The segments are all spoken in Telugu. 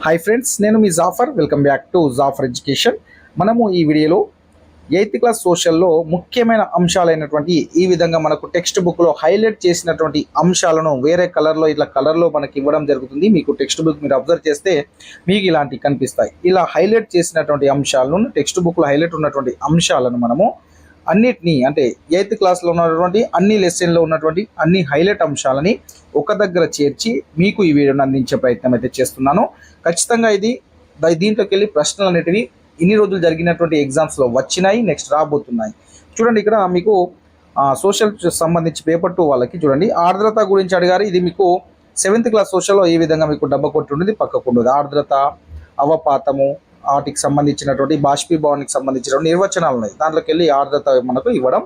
హాయ్ ఫ్రెండ్స్, నేను మీ Jafar. Welcome back to Jafar education. మనము ఈ వీడియోలో 8th క్లాస్ సోషల్లో ముఖ్యమైన అంశాలైనటువంటి ఈ విధంగా మనకు టెక్స్ట్ బుక్లో హైలైట్ చేసినటువంటి అంశాలను వేరే కలర్లో ఇట్లా కలర్లో మనకి ఇవ్వడం జరుగుతుంది. మీకు టెక్స్ట్ బుక్ మీరు అబ్జర్వ్ చేస్తే మీకు ఇలాంటివి కనిపిస్తాయి. ఇలా హైలైట్ చేసినటువంటి అంశాలను, టెక్స్ట్ బుక్లో హైలైట్ ఉన్నటువంటి అంశాలను మనము అన్నిటినీ, అంటే 8th క్లాస్లో ఉన్నటువంటి అన్ని లెసన్లో ఉన్నటువంటి అన్ని హైలైట్ అంశాలని ఒక దగ్గర చేర్చి మీకు ఈ వీడియోని అందించే ప్రయత్నం అయితే చేస్తున్నాను. ఖచ్చితంగా దీంట్లోకి వెళ్ళి ప్రశ్నలు అనేటివి ఇన్ని రోజులు జరిగినటువంటి ఎగ్జామ్స్లో వచ్చినాయి, నెక్స్ట్ రాబోతున్నాయి. చూడండి, ఇక్కడ మీకు సోషల్ సంబంధించి పేపర్ 2 వాళ్ళకి చూడండి, ఆర్ద్రత గురించి అడిగారు. ఇది మీకు 7th క్లాస్ సోషల్లో ఈ విధంగా మీకు డబ్బా కొట్టి ఉండేది పక్కకు ఉండదు. ఆర్ద్రత, అవపాతము, వాటికి సంబంధించినటువంటి బాష్పీభవనానికి సంబంధించినటువంటి నిర్వచనాలు ఉన్నాయి. దాంట్లోకి వెళ్ళి ఆర్ద్రత మనకు ఇవ్వడం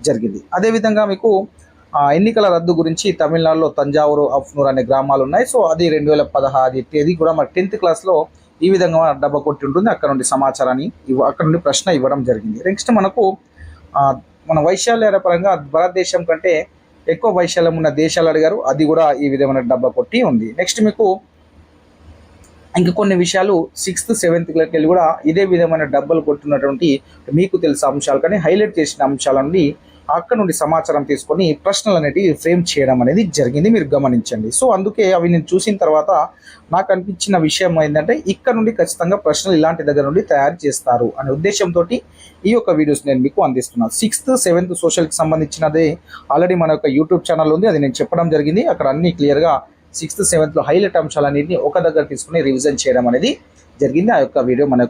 జరిగింది. అదేవిధంగా మీకు ఎన్నికల రద్దు గురించి తమిళనాడులో తంజావూరు, అఫ్నూర్ అనే గ్రామాలు ఉన్నాయి. సో అది 2016 తేదీ కూడా మన 10th క్లాస్లో ఈ విధంగా డబ్బా కొట్టి ఉంటుంది. అక్కడ నుండి సమాచారాన్ని అక్కడ నుండి ప్రశ్న ఇవ్వడం జరిగింది. నెక్స్ట్ మనకు మన వైశాల్యాల పరంగా భారతదేశం కంటే ఎక్కువ వైశాల్యం ఉన్న దేశాలు అడిగారు. అది కూడా ఈ విధమైన డబ్బా కొట్టి ఉంది. నెక్స్ట్ మీకు ఇంకా కొన్ని విషయాలు 6th 7th వెళ్ళి కూడా ఇదే విధమైన డబ్బాలు కొట్టున్నటువంటి మీకు తెలిసిన అంశాలు కానీ హైలైట్ చేసిన అంశాల నుండి అక్కడ నుండి సమాచారం తీసుకొని ప్రశ్నలు అనేటివి ఫ్రేమ్ చేయడం అనేది జరిగింది. మీరు గమనించండి. సో అందుకే అవి నేను చూసిన తర్వాత నాకు అనిపించిన విషయం ఏంటంటే ఇక్కడ నుండి ఖచ్చితంగా ప్రశ్నలు ఇలాంటి దగ్గర నుండి తయారు చేస్తారు అనే ఉద్దేశంతో ఈ యొక్క వీడియోస్ నేను మీకు అందిస్తున్నాను. 6th 7th సోషల్కి సంబంధించినది ఆల్రెడీ మన యొక్క యూట్యూబ్ ఛానల్ ఉంది, అది నేను చెప్పడం జరిగింది. అక్కడ అన్ని క్లియర్గా 6th 7th హైలైట్ అంశాలన్నింటినీ ఒక దగ్గర తీసుకుని రివిజన్ చేయడం అనేది జరిగింది. ఆ యొక్క వీడియో మన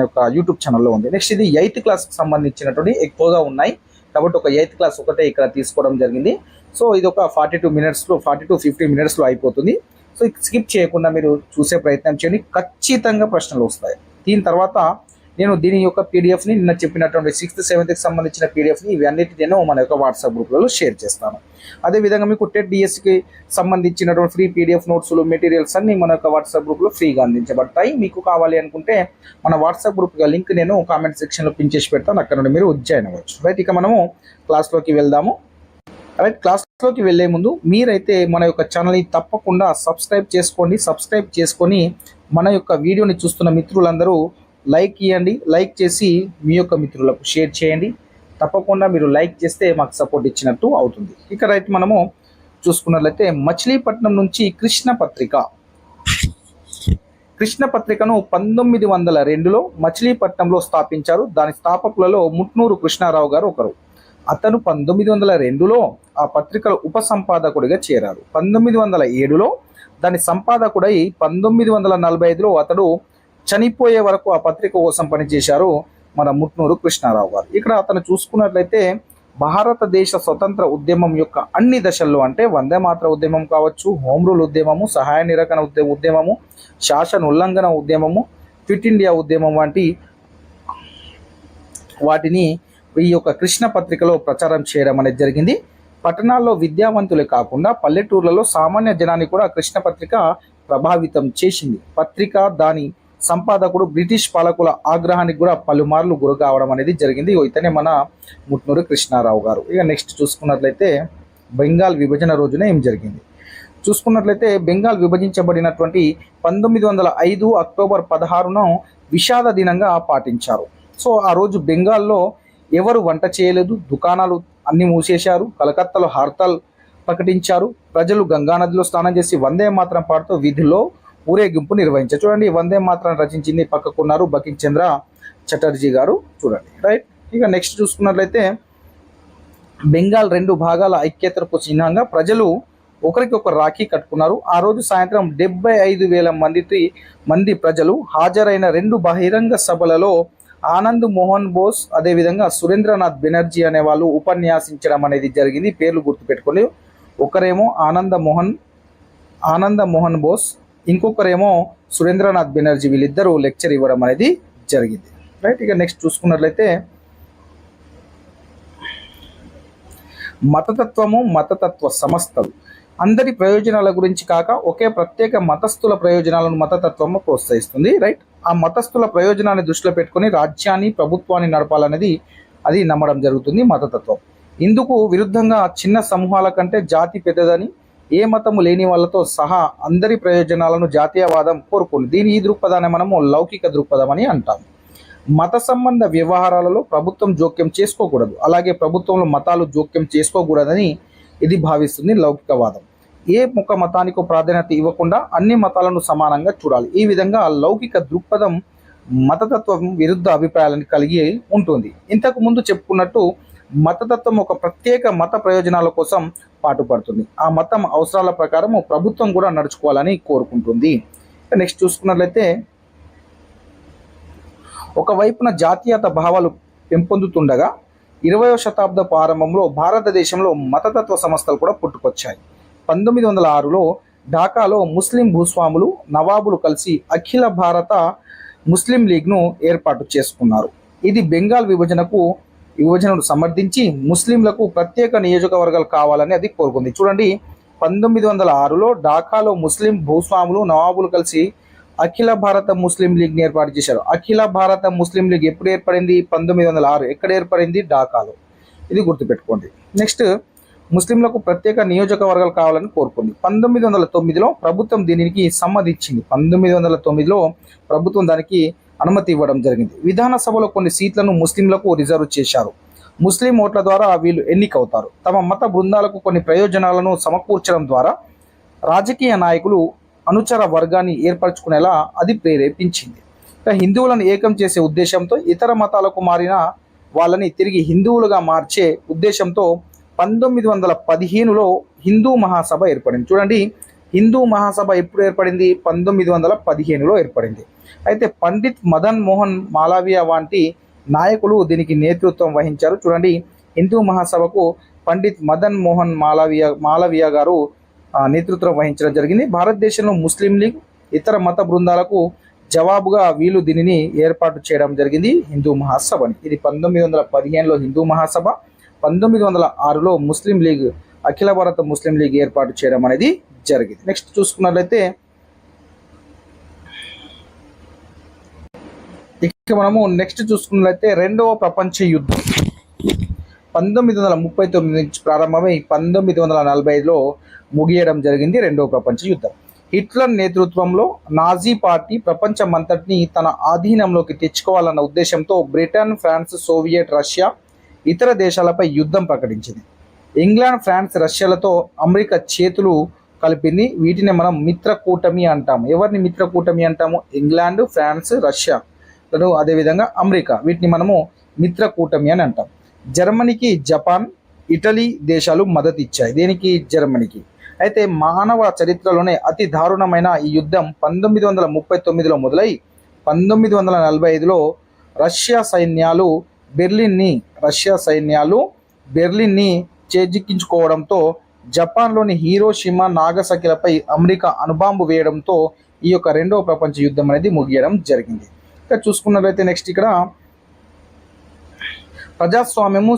యొక్క యూట్యూబ్ ఛానల్లో ఉంది. నెక్స్ట్ ఇది 8th క్లాస్కి సంబంధించినటువంటి ఎక్కువగా ఉన్నాయి కాబట్టి ఒక 8th క్లాస్ ఒకటే ఇక్కడ తీసుకోవడం జరిగింది. సో ఇది ఒక 40-50 మినిట్స్లో అయిపోతుంది. సో స్కిప్ చేయకుండా మీరు చూసే ప్రయత్నం చేయండి. ఖచ్చితంగా ప్రశ్నలు వస్తాయి. దీని తర్వాత నేను దీని యొక్క పీడిఎఫ్ని నిన్న చెప్పినటువంటి 6th 7th సంబంధించిన పీడిఎఫ్ని ఇవన్నిటి నేను మన యొక్క వాట్సాప్ గ్రూప్లలో షేర్ చేస్తాను. అదేవిధంగా మీకు టెట్ డిఎస్సికి సంబంధించినటువంటి ఫ్రీ పీడిఎఫ్ నోట్స్లు, మెటీరియల్స్ అన్ని మన యొక్క వాట్సాప్ గ్రూప్లో ఫ్రీగా అందించబడతాయి. మీకు కావాలి అనుకుంటే మన వాట్సాప్ గ్రూప్ లింక్ నేను కామెంట్ సెక్షన్లో పిన్ చేసి పెడతాను, అక్కడ నుండి మీరు జాయిన్ అవ్వచ్చు. రైట్, ఇక మనము క్లాస్లోకి వెళ్దాము. రైట్, క్లాస్లోకి వెళ్ళే ముందు మీరైతే మన యొక్క ఛానల్ని తప్పకుండా సబ్స్క్రైబ్ చేసుకొని మన యొక్క వీడియోని చూస్తున్న మిత్రులందరూ లైక్ ఇవ్వండి. లైక్ చేసి మీ యొక్క మిత్రులకు షేర్ చేయండి. తప్పకుండా మీరు లైక్ చేస్తే మాకు సపోర్ట్ ఇచ్చినట్టు అవుతుంది. ఇక రైట్, మనము చూసుకున్నట్లయితే మచిలీపట్నం నుంచి కృష్ణ పత్రికను 1902లో మచిలీపట్నంలో స్థాపించారు. దాని స్థాపకులలో ముట్నూరు కృష్ణారావు గారు ఒకరు. అతను 1902లో ఆ పత్రికల ఉపసంపాదకుడిగా చేరారు. 1907లో దాని సంపాదకుడై 1945లో అతడు చనిపోయే వరకు ఆ పత్రిక కోసం పనిచేశారు మన ముట్నూరు కృష్ణారావు గారు. ఇక్కడ అతను చూసుకున్నట్లయితే భారతదేశ స్వతంత్ర ఉద్యమం యొక్క అన్ని దశల్లో, అంటే వందే మాతర ఉద్యమం కావచ్చు, హోమ్ రూల్ ఉద్యమము, సహాయ నిరాకరణ ఉద్యమము, శాసన ఉల్లంఘన ఉద్యమము, క్విట్ ఇండియా ఉద్యమం వంటి వాటిని ఈ యొక్క కృష్ణ పత్రికలో ప్రచారం చేయడం అనేది జరిగింది. పట్టణాల్లో విద్యావంతులే కాకుండా పల్లెటూర్లలో సామాన్య జనాన్ని కూడా కృష్ణ పత్రిక ప్రభావితం చేసింది. పత్రిక దాని సంపాదకుడు బ్రిటిష్ పాలకుల ఆగ్రహానికి కూడా పలుమార్లు గురి కావడం అనేది జరిగింది. ఇతనే మన ముట్నూరు కృష్ణారావు గారు. ఇక నెక్స్ట్ చూసుకున్నట్లయితే బెంగాల్ విభజన రోజున ఏం జరిగింది చూసుకున్నట్లయితే బెంగాల్ విభజించబడినటువంటి 1905 అక్టోబర్ 16ను విషాద దినంగా పాటించారు. సో ఆ రోజు బెంగాల్లో ఎవరు వంట చేయలేదు, దుకాణాలు అన్ని మూసేశారు, కలకత్తాలో హర్తాల్ ప్రకటించారు. ప్రజలు గంగానదిలో స్నానం చేసి వందే మాతరం పాడుతూ వీధుల్లో ఊరేగింపు నిర్వహించారు. చూడండి, వందే మాతరం రచించింది పక్కకున్నారు బంకిం చంద్ర చటర్జీ గారు. చూడండి, రైట్. ఇక నెక్స్ట్ చూసుకున్నట్లయితే బెంగాల్ 2 భాగాల ఐక్యతకు చిహ్నంగా ప్రజలు ఒకరికొకరు రాఖీ కట్టుకున్నారు. ఆ రోజు సాయంత్రం 75,000 మంది ప్రజలు హాజరైన 2 బహిరంగ సభలలో ఆనంద్ మోహన్ బోస్, అదేవిధంగా సురేంద్రనాథ్ బెనర్జీ అనే వాళ్ళు ఉపన్యాసించడం అనేది జరిగింది. పేర్లు గుర్తుపెట్టుకోండి. ఒకరేమో ఆనంద మోహన్ బోస్, ఇంకొకరేమో సురేంద్రనాథ్ బెనర్జీ. వీళ్ళిద్దరూ లెక్చర్ ఇవ్వడం అనేది జరిగింది. రైట్, ఇక నెక్స్ట్ చూసుకున్నట్లయితే మతతత్వ సంస్థలు అందరి ప్రయోజనాల గురించి కాక ఒకే ప్రత్యేక మతస్థుల ప్రయోజనాలను మతతత్వము ప్రోత్సహిస్తుంది. రైట్, ఆ మతస్థుల ప్రయోజనాన్ని దృష్టిలో పెట్టుకుని రాజ్యాన్ని, ప్రభుత్వాన్ని నడపాలనేది అది నమ్మడం జరుగుతుంది మతతత్వం. ఇందుకు విరుద్ధంగా చిన్న సమూహాల కంటే జాతి పెద్దదని, ఏ మతము లేని వాళ్ళతో సహా అందరి ప్రయోజనాలను జాతీయవాదం కోరుకుంది. ఈ దృక్పథాన్ని మనము లౌకిక దృక్పథం అని అంటాం. మత సంబంధ వ్యవహారాలలో ప్రభుత్వం జోక్యం చేసుకోకూడదు, అలాగే ప్రభుత్వంలో మతాలు జోక్యం చేసుకోకూడదని ఇది భావిస్తుంది లౌకికవాదం. ఏ ముఖ మతానికి ప్రాధాన్యత ఇవ్వకుండా అన్ని మతాలను సమానంగా చూడాలి. ఈ విధంగా లౌకిక దృక్పథం మతతత్వం విరుద్ధ అభిప్రాయాలను కలిగి ఉంటుంది. ఇంతకు ముందు చెప్పుకున్నట్టు మతతత్వం ఒక ప్రత్యేక మత ప్రయోజనాల కోసం పాటుపడుతుంది. ఆ మతం అవసరాల ప్రకారం ప్రభుత్వం కూడా నడుచుకోవాలని కోరుకుంటుంది. నెక్స్ట్ చూసుకున్నట్లయితే ఒకవైపున జాతీయత భావాలు పెంపొందుతుండగా 20వ శతాబ్దపు ఆరంభంలో భారతదేశంలో మతతత్వ సంస్థలు కూడా పుట్టుకొచ్చాయి. 1906లో ఢాకాలో ముస్లిం భూస్వాములు నవాబులు కలిసి అఖిల భారత ముస్లిం లీగ్ను ఏర్పాటు చేసుకున్నారు. ఇది బెంగాల్ విభజనను సమర్థించి ముస్లింలకు ప్రత్యేక నియోజకవర్గాలు కావాలని అది కోరుకుంది. చూడండి, 1906లో ఢాకాలో ముస్లిం భూస్వాములు నవాబులు కలిసి అఖిల భారత ముస్లిం లీగ్ని ఏర్పాటు చేశారు. అఖిల భారత ముస్లిం లీగ్ ఎప్పుడు ఏర్పడింది? 1906. ఎక్కడ ఏర్పడింది? ఢాకాలో. ఇది గుర్తుపెట్టుకోండి. నెక్స్ట్, ముస్లింలకు ప్రత్యేక నియోజకవర్గాలు కావాలని కోరుకుంది. 1909లో ప్రభుత్వం దీనికి సమ్మతించింది. 1909లో ప్రభుత్వం దానికి అనుమతి ఇవ్వడం జరిగింది. విధాన సభలో కొన్ని సీట్లను ముస్లింలకు రిజర్వ్ చేశారు. ముస్లిం ఓట్ల ద్వారా వీళ్ళు ఎన్నికవుతారు. తమ మత బృందాలకు కొన్ని ప్రయోజనాలను సమకూర్చడం ద్వారా రాజకీయ నాయకులు అనుచర వర్గాన్ని ఏర్పరచుకునేలా అది ప్రేరేపించింది. హిందువులను ఏకం చేసే ఉద్దేశంతో ఇతర మతాలకు మారిన వాళ్ళని తిరిగి హిందువులుగా మార్చే ఉద్దేశంతో 1915లో హిందూ మహాసభ ఏర్పడింది. చూడండి, హిందూ మహాసభ ఎప్పుడు ఏర్పడింది? 1915లో ఏర్పడింది. అయితే పండిత్ మదన్ మోహన్ మాలవీయ వంటి నాయకులు దీనికి నేతృత్వం వహించారు. చూడండి, హిందూ మహాసభకు పండిత్ మదన్ మోహన్ మాలవీయ గారు నేతృత్వం వహించడం జరిగింది. భారతదేశంలో ముస్లిం లీగ్ ఇతర మత బృందాలకు జవాబుగా వీళ్ళు దీనిని ఏర్పాటు చేయడం జరిగింది, హిందూ మహాసభని. ఇది 1915లో హిందూ మహాసభ, 1906లో ముస్లిం లీగ్ అఖిల భారత ముస్లిం లీగ్ ఏర్పాటు చేయడం అనేది జరిగింది. నెక్స్ట్ చూసుకున్నట్లయితే ఇక మనము నెక్స్ట్ చూసుకున్నట్లయితే రెండవ ప్రపంచ యుద్ధం 1939 నుంచి ప్రారంభమై 1945లో ముగియడం జరిగింది. రెండవ ప్రపంచ యుద్ధం. హిట్లర్ నేతృత్వంలో నాజీ పార్టీ ప్రపంచమంతటిని తన ఆధీనంలోకి తెచ్చుకోవాలన్న ఉద్దేశంతో బ్రిటన్, ఫ్రాన్స్, సోవియట్, రష్యా ఇతర దేశాలపై యుద్ధం ప్రకటించింది. ఇంగ్లాండ్, ఫ్రాన్స్, రష్యాలతో అమెరికా చేతులు కలిపింది. వీటిని మనం మిత్ర కూటమి అంటాము. ఎవరిని మిత్ర కూటమి అంటాము? ఇంగ్లాండ్, ఫ్రాన్స్, రష్యా, అదేవిధంగా అమెరికా, వీటిని మనము మిత్ర కూటమి అని అంటాం. జర్మనీకి జపాన్, ఇటలీ దేశాలు మద్దతు ఇచ్చాయి. దేనికి? జర్మనీకి. అయితే మానవ చరిత్రలోనే అతి దారుణమైన ఈ యుద్ధం 1939లో మొదలై 1945లో రష్యా సైన్యాలు బెర్లిన్ని చేజిక్కించుకోవడంతో జపాన్లోని హీరోషిమా, నాగసాకిలపై అమెరికా అణుబాంబు వేయడంతో ఈ యొక్క రెండవ ప్రపంచ యుద్ధం అనేది ముగియడం జరిగింది. ఇక్కడ చూసుకున్నట్లయితే నెక్స్ట్ ఇక్కడ ప్రజాస్వామ్యము,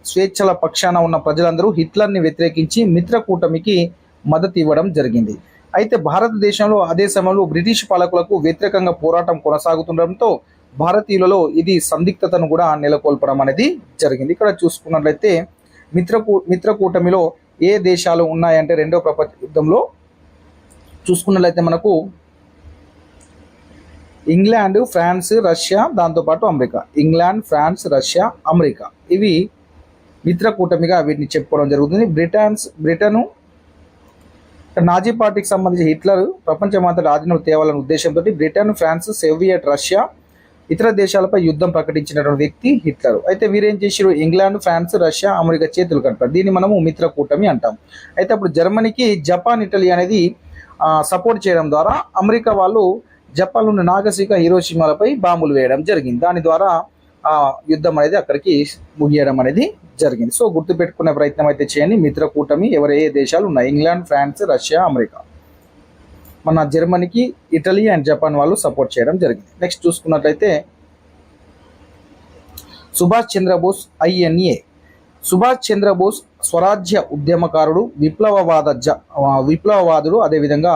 స్వేచ్ఛల పక్షాన ఉన్న ప్రజలందరూ హిట్లర్ని వ్యతిరేకించి మిత్ర కూటమికి మద్దతు ఇవ్వడం జరిగింది. అయితే భారతదేశంలో అదే సమయంలో బ్రిటిష్ పాలకులకు వ్యతిరేకంగా పోరాటం కొనసాగుతుండడంతో భారతీయులలో ఇది సందిగ్ధతను కూడా నెలకొల్పడం అనేది జరిగింది. ఇక్కడ చూసుకున్నట్లయితే మిత్ర కూటమిలో ఏ దేశాలు ఉన్నాయంటే రెండవ ప్రపంచ యుద్ధంలో చూసుకున్నట్లయితే మనకు ఇంగ్లాండ్, ఫ్రాన్స్, రష్యా, దాంతోపాటు America. England, France, Russia, America, ఇవి మిత్ర కూటమిగా వీటిని చెప్పుకోవడం జరుగుతుంది. బ్రిటను నాజీ పార్టీకి సంబంధించి హిట్లర్ ప్రపంచమంతా రాజీనామా తేవాలనే ఉద్దేశంతో బ్రిటన్, ఫ్రాన్స్, సోవియట్, రష్యా ఇతర దేశాలపై యుద్ధం ప్రకటించినటువంటి వ్యక్తి హిట్లర్. అయితే వీరేం చేశారు? ఇంగ్లాండ్, ఫ్రాన్స్, రష్యా, అమెరికా చేతులు కలిపారు. దీన్ని మనము మిత్ర కూటమి అంటాం. అయితే అప్పుడు జర్మనీకి జపాన్, ఇటలీ అనేది సపోర్ట్ చేయడం ద్వారా అమెరికా వాళ్ళు జపాన్లోని నాగసాకి, హీరోషిమాలపై బాంబులు వేయడం జరిగింది. దాని ద్వారా యుద్ధం అనేది అక్కడికి ముగియడం అనేది జరిగింది. సో గుర్తుపెట్టుకునే ప్రయత్నం అయితే చేయండి. మిత్ర కూటమి ఎవరే దేశాలు ఉన్నాయి? England, France, Russia, America. మన జర్మనీకి ఇటలీ అండ్ జపాన్ వాళ్ళు సపోర్ట్ చేయడం జరిగింది. నెక్స్ట్ చూసుకున్నట్లయితే సుభాష్ చంద్రబోస్, INA. సుభాష్ చంద్రబోస్ స్వరాజ్య ఉద్యమకారుడు, విప్లవవాదుడు, అదేవిధంగా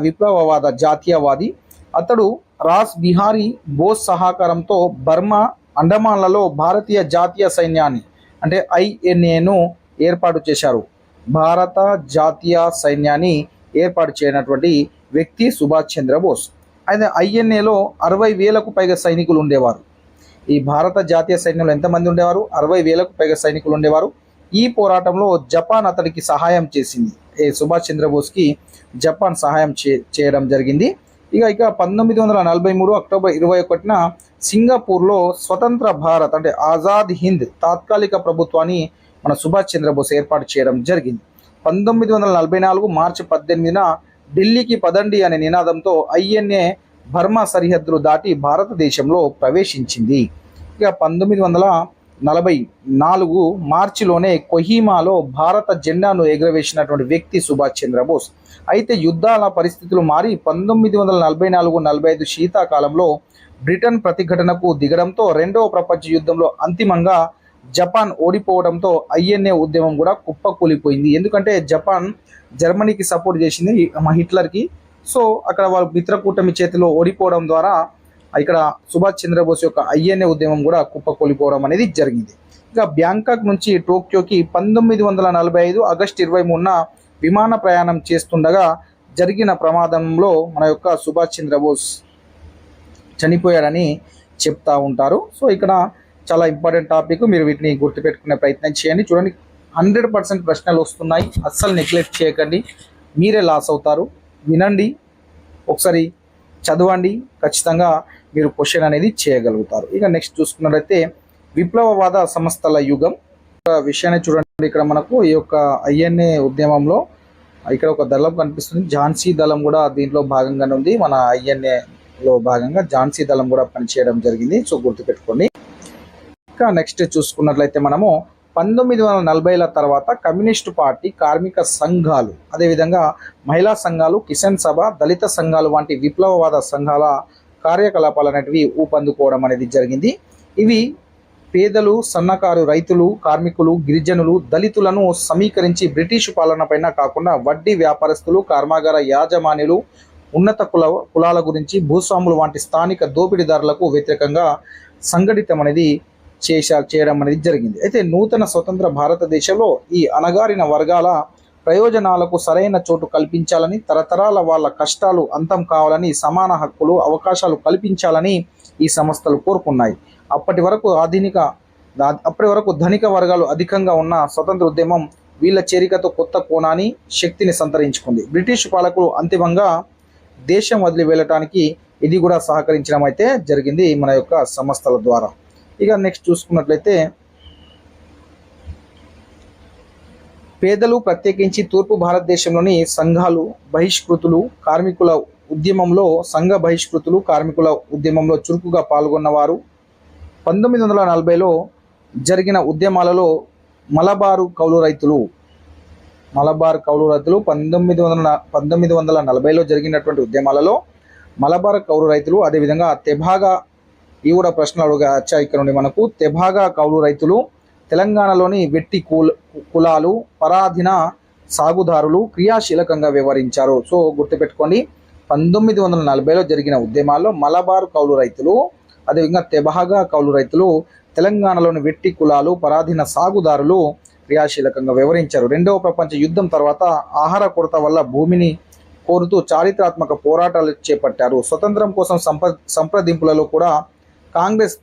విప్లవవాద జాతీయవాది. అతడు రాస్ బిహారీ బోస్ సహకారంతో బర్మా, అండమాన్లలో భారతీయ జాతీయ సైన్యాన్ని అంటే INAను ఏర్పాటు చేశారు. భారత జాతీయ సైన్యాన్ని ఏర్పాటు చేయనటువంటి వ్యక్తి సుభాష్ చంద్రబోస్. అయితే ఐఎన్ఏలో 60,000కు పైగా సైనికులు ఉండేవారు. ఈ భారత జాతీయ సైన్యంలో ఎంతమంది ఉండేవారు? 60,000కు పైగా సైనికులు ఉండేవారు. ఈ పోరాటంలో జపాన్ అతడికి సహాయం చేసింది. సుభాష్ చంద్రబోస్కి జపాన్ సహాయం చేయడం జరిగింది. ఇక 1943 అక్టోబర్ 21న సింగపూర్లో స్వతంత్ర భారత్ అంటే ఆజాద్ హింద్ తాత్కాలిక ప్రభుత్వాన్ని మన సుభాష్ చంద్రబోస్ ఏర్పాటు చేయడం జరిగింది. 1944 మార్చి 18న ఢిల్లీకి పదండి అనే నినాదంతో ఐఎన్ఏ బర్మా సరిహద్దులు దాటి భారతదేశంలో ప్రవేశించింది. ఇక 1944 మార్చిలోనే కొహిమాలో భారత జెండాను ఎగురవేసినటువంటి వ్యక్తి సుభాష్ చంద్రబోస్. అయితే యుద్ధాల పరిస్థితులు మారి 1944-45 శీతాకాలంలో బ్రిటన్ ప్రతిఘటనకు దిగడంతో రెండవ ప్రపంచ యుద్ధంలో అంతిమంగా జపాన్ ఓడిపోవడంతో ఐఎన్ఏ ఉద్యమం కూడా కుప్పకూలిపోయింది. ఎందుకంటే జపాన్ జర్మనీకి సపోర్ట్ చేసింది హిట్లర్కి. సో అక్కడ వాళ్ళ మిత్రకూటమి చేతిలో ఓడిపోవడం ద్వారా ఇక్కడ సుభాష్ చంద్రబోస్ యొక్క ఐఎన్ఏ ఉద్యమం కూడా కుప్పకూలిపోవడం అనేది జరిగింది. ఇక బ్యాంకాక్ నుంచి టోక్యోకి 1945 ఆగస్టు 23న విమాన ప్రయాణం చేస్తుండగా జరిగిన ప్రమాదంలో మన యొక్క సుభాష్ చంద్రబోస్ చనిపోయాడని చెప్తా ఉంటారు. సో ఇక్కడ చాలా ఇంపార్టెంట్ టాపిక్, మీరు వీటిని గుర్తుపెట్టుకునే ప్రయత్నం చేయండి. చూడండి, 100% ప్రశ్నలు వస్తున్నాయి, అస్సలు నెగ్లెక్ట్ చేయకండి, మీరే లాస్ అవుతారు. వినండి, ఒకసారి చదవండి, ఖచ్చితంగా మీరు క్వశ్చన్ అనేది చేయగలుగుతారు. ఇక నెక్స్ట్ చూసుకున్నట్లయితే విప్లవవాద సంస్థల యుగం విషయాన్ని చూడండి. ఇక్కడ మనకు ఈ యొక్క ఐఎన్ఏ ఉద్యమంలో ఇక్కడ ఒక దళం కనిపిస్తుంది, ఝాన్సీ దళం కూడా దీంట్లో భాగంగానే ఉంది. మన ఐఎన్ఏలో భాగంగా ఝాన్సీ దళం కూడా పనిచేయడం జరిగింది. సో గుర్తుపెట్టుకోండి. ఇంకా నెక్స్ట్ చూసుకున్నట్లయితే మనము 1940ల తర్వాత కమ్యూనిస్టు పార్టీ, కార్మిక సంఘాలు, అదేవిధంగా మహిళా సంఘాలు, కిసాన్ సభ, దళిత సంఘాలు వంటి విప్లవవాద సంఘాల కార్యకలాపాలు అనేటివి ఊపందుకోవడం అనేది జరిగింది. ఇవి పేదలు, సన్నకారు రైతులు, కార్మికులు, గిరిజనులు, దళితులను సమీకరించి బ్రిటిష్ పాలన పైన కాకుండా వడ్డీ వ్యాపారస్తులు, కర్మాగార యాజమాన్యులు, ఉన్నత కులాల గురించి, భూస్వాములు వంటి స్థానిక దోపిడీదారులకు వ్యతిరేకంగా సంఘటితం అనేది చేయడం అనేది జరిగింది. అయితే నూతన స్వతంత్ర భారతదేశంలో ఈ అణగారిన వర్గాల ప్రయోజనాలకు సరైన చోటు కల్పించాలని, తరతరాల వాళ్ళ కష్టాలు అంతం కావాలని, సమాన హక్కులు, అవకాశాలు కల్పించాలని ఈ సంస్థలు కోరుకున్నాయి. అప్పటి వరకు ధనిక వర్గాలు అధికంగా ఉన్న స్వతంత్ర ఉద్యమం వీళ్ళ చేరికతో కొత్త కోణాన్ని, శక్తిని సంతరించుకుంది. బ్రిటిష్ పాలకులు అంతిమంగా దేశం వదిలి వెళ్ళటానికి ఇది కూడా సహకరించడం అయితే జరిగింది మన యొక్క సంస్థల ద్వారా. ఇక నెక్స్ట్ చూసుకున్నట్లయితే పేదలు, ప్రత్యేకించి తూర్పు భారతదేశంలోని సంఘాలు బహిష్కృతులు కార్మికుల ఉద్యమంలో చురుకుగా పాల్గొన్నవారు. 1940లో జరిగిన ఉద్యమాలలో మలబారు కౌలు రైతులు 1940లో జరిగినటువంటి ఉద్యమాలలో మలబార్ కౌలు రైతులు, అదేవిధంగా తెభాగా, ఈ కూడా ప్రశ్నలు అడగచ్చా ఇక్కడ నుండి మనకు, తెభాగా కౌలు రైతులు, తెలంగాణలోని వెట్టి కులాలు, పరాధీన సాగుదారులు క్రియాశీలకంగా వ్యవహరించారు. సో గుర్తుపెట్టుకోండి, 1940లో జరిగిన ఉద్యమాల్లో మలబార్ కౌలు రైతులు, అదేవిధంగా తెభాగా కౌలు రైతులు, తెలంగాణలోని వెట్టి కులాలు, పరాధీన సాగుదారులు క్రియాశీలకంగా వ్యవహరించారు. రెండవ ప్రపంచ యుద్ధం తర్వాత ఆహార కొరత వల్ల భూమిని కోరుతూ చారిత్రాత్మక పోరాటాలు చేపట్టారు. స్వతంత్రం కోసం సంప్రదింపులలో కూడా కాంగ్రెస్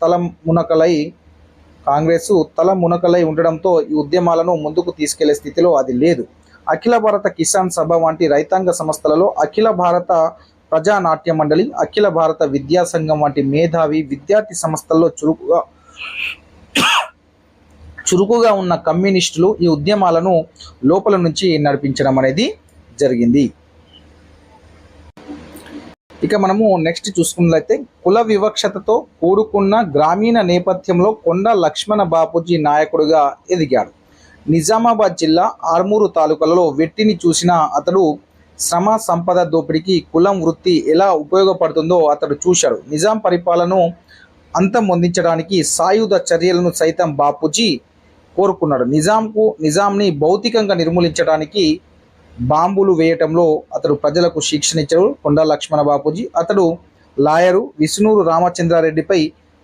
తల మునకలై ఉండడంతో ఈ ఉద్యమాలను ముందుకు తీసుకెళ్లే స్థితిలో అది లేదు. అఖిల భారత కిసాన్ సభ వంటి రైతాంగ సంస్థలలో, అఖిల భారత ప్రజానాట్య మండలి, అఖిల భారత విద్యా సంఘం వంటి మేధావి విద్యార్థి సంస్థల్లో చురుకుగా ఉన్న కమ్యూనిస్టులు ఈ ఉద్యమాలను లోపల నుంచి నడిపించడం అనేది జరిగింది. ఇక మనము నెక్స్ట్ చూసుకున్నట్లయితే కుల వివక్షతతో కూడుకున్న గ్రామీణ నేపథ్యంలో కొండ లక్ష్మణ బాపూజీ నాయకుడిగా ఎదిగాడు. నిజామాబాద్ జిల్లా ఆర్మూరు తాలూకాలలో వెట్టిని చూసిన అతడు శ్రమ సంపద దోపిడీకి కులం వృత్తి ఎలా ఉపయోగపడుతుందో అతడు చూశాడు. నిజాం పరిపాలనను అంతమొందించడానికి సాయుధ చర్యలను సైతం బాపూజీ కోరుకున్నాడు. నిజాంని భౌతికంగా నిర్మూలించడానికి బాంబులు వేయటంలో అతడు ప్రజలకు శిక్షణ ఇచ్చాడు కొండా లక్ష్మణ బాపూజీ. అతడు లాయరు విష్ణూరు రామచంద్రారెడ్డిపై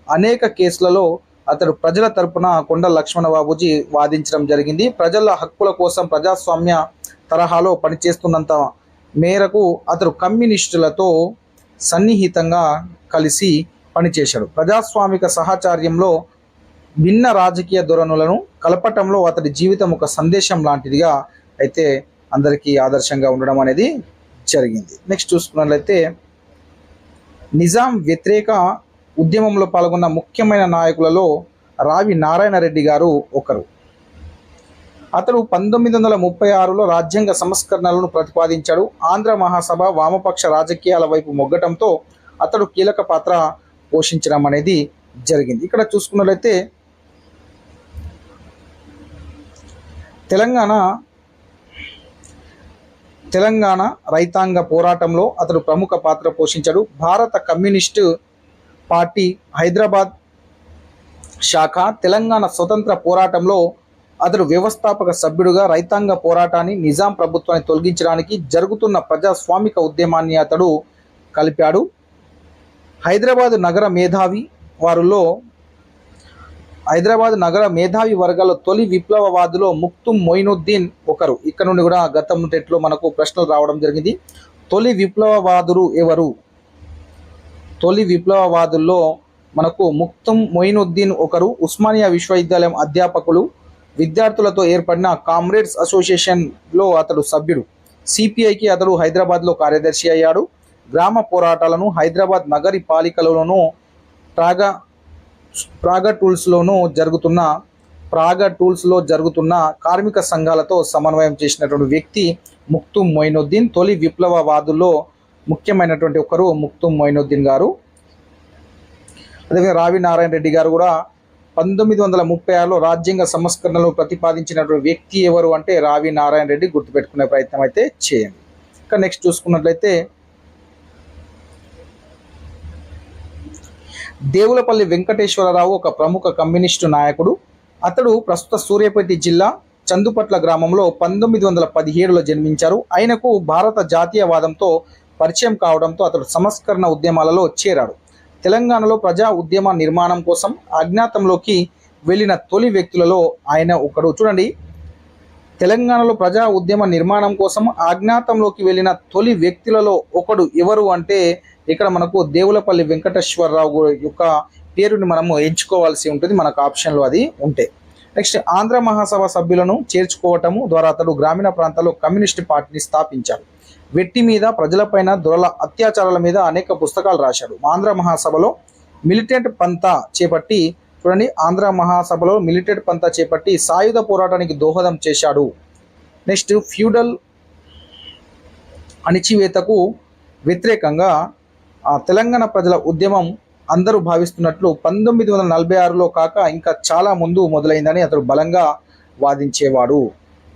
అనేక కేసులలో అతడు ప్రజల తరపున కొండ లక్ష్మణ బాబూజీ వాదించడం జరిగింది. ప్రజల హక్కుల కోసం ప్రజాస్వామ్య తరహాలో పనిచేస్తున్నంత మేరకు అతడు కమ్యూనిస్టులతో సన్నిహితంగా కలిసి పనిచేశాడు. ప్రజాస్వామిక సహచర్యంలో భిన్న రాజకీయ ధోరణులను కలపటంలో అతడి జీవితం ఒక సందేశం లాంటిదిగా అయితే అందరికీ ఆదర్శంగా ఉండడం అనేది జరిగింది. నెక్స్ట్ చూసుకున్నట్లయితే నిజాం వ్యతిరేక ఉద్యమంలో పాల్గొన్న ముఖ్యమైన నాయకులలో రావి నారాయణ రెడ్డి గారు ఒకరు. అతడు 1936లో రాజ్యాంగ సంస్కరణలను ప్రతిపాదించాడు. ఆంధ్ర మహాసభ వామపక్ష రాజకీయాల వైపు మొగ్గటంతో అతడు కీలక పాత్ర పోషించడం అనేది జరిగింది. ఇక్కడ చూసుకున్నట్లయితే తెలంగాణ రైతాంగ పోరాటంలో అతడు ప్రముఖ పాత్ర పోషించాడు. భారత కమ్యూనిస్టు పార్టీ హైదరాబాద్ శాఖ తెలంగాణ స్వతంత్ర పోరాటంలో అతడు వ్యవస్థాపక సభ్యుడుగా రైతాంగ పోరాటాన్ని నిజాం ప్రభుత్వాన్ని తొలగించడానికి జరుగుతున్న ప్రజాస్వామిక ఉద్యమాన్ని అతడు కలిపాడు. హైదరాబాద్ నగర మేధావి వర్గాల్లో తొలి విప్లవవాదులో ముక్తుం మొయినుద్దీన్ ఒకరు. ఇక్కడ నుండి కూడా గతం టెట్లో మనకు ప్రశ్నలు రావడం జరిగింది. తొలి విప్లవవాదులు ఎవరు? తొలి విప్లవవాదుల్లో మనకు ముక్తుం మొయినుద్దీన్ ఒకరు. ఉస్మానియా విశ్వవిద్యాలయం అధ్యాపకులు. విద్యార్థులతో ఏర్పడిన కామ్రేడ్స్ అసోసియేషన్లో అతడు సభ్యుడు. సిపిఐకి అతడు హైదరాబాద్లో కార్యదర్శి అయ్యాడు. గ్రామ పోరాటాలను హైదరాబాద్ నగరి పాలికలలోనూ ప్రాగా టూల్స్లో జరుగుతున్న కార్మిక సంఘాలతో సమన్వయం చేసినటువంటి వ్యక్తి ముక్తుం మొయినుద్దీన్. తొలి విప్లవవాదుల్లో ముఖ్యమైనటువంటి ఒకరు ముక్తుం మొయినుద్దీన్ గారు. అదేవిధంగా రావి నారాయణ రెడ్డి గారు కూడా 1936లో రాజ్యాంగ సంస్కరణలు ప్రతిపాదించినటువంటి వ్యక్తి ఎవరు అంటే రావి నారాయణ రెడ్డి. గుర్తుపెట్టుకునే ప్రయత్నం అయితే చేయండి. ఇక నెక్స్ట్ చూసుకున్నట్లయితే దేవులపల్లి వెంకటేశ్వరరావు ఒక ప్రముఖ కమ్యూనిస్టు నాయకుడు. అతడు ప్రస్తుత సూర్యాపేట జిల్లా చందుపట్ల గ్రామంలో 1917లో జన్మించారు. ఆయనకు భారత జాతీయవాదంతో పరిచయం కావడంతో అతడు సంస్కరణ ఉద్యమాలలో చేరాడు. తెలంగాణలో ప్రజా ఉద్యమ నిర్మాణం కోసం అజ్ఞాతంలోకి వెళ్ళిన తొలి వ్యక్తులలో ఆయన ఒకడు. చూడండి, తెలంగాణలో ప్రజా ఉద్యమ నిర్మాణం కోసం అజ్ఞాతంలోకి వెళ్ళిన తొలి వ్యక్తులలో ఒకడు ఎవరు అంటే ఇక్కడ మనకు దేవులపల్లి వెంకటేశ్వరరావు యొక్క పేరుని మనము ఎంచుకోవాల్సి ఉంటుంది, మనకు ఆప్షన్లో అది ఉంటే. నెక్స్ట్ ఆంధ్ర మహాసభ సభ్యులను చేర్చుకోవటము ద్వారా అతడు గ్రామీణ ప్రాంతాల్లో కమ్యూనిస్ట్ పార్టీని స్థాపించాడు. వెట్టి మీద, ప్రజలపైన, దొరల అత్యాచారాల మీద అనేక పుస్తకాలు రాశాడు. ఆంధ్ర మహాసభలో మిలిటెంట్ పంతా చేపట్టి సాయుధ పోరాటానికి దోహదం చేశాడు. నెక్స్ట్ ఫ్యూడల్ అణిచివేతకు వ్యతిరేకంగా తెలంగాణ ప్రజల ఉద్యమం అందరూ భావిస్తున్నట్లు 1946లో కాక ఇంకా చాలా ముందు మొదలైందని అతడు బలంగా వాదించేవాడు.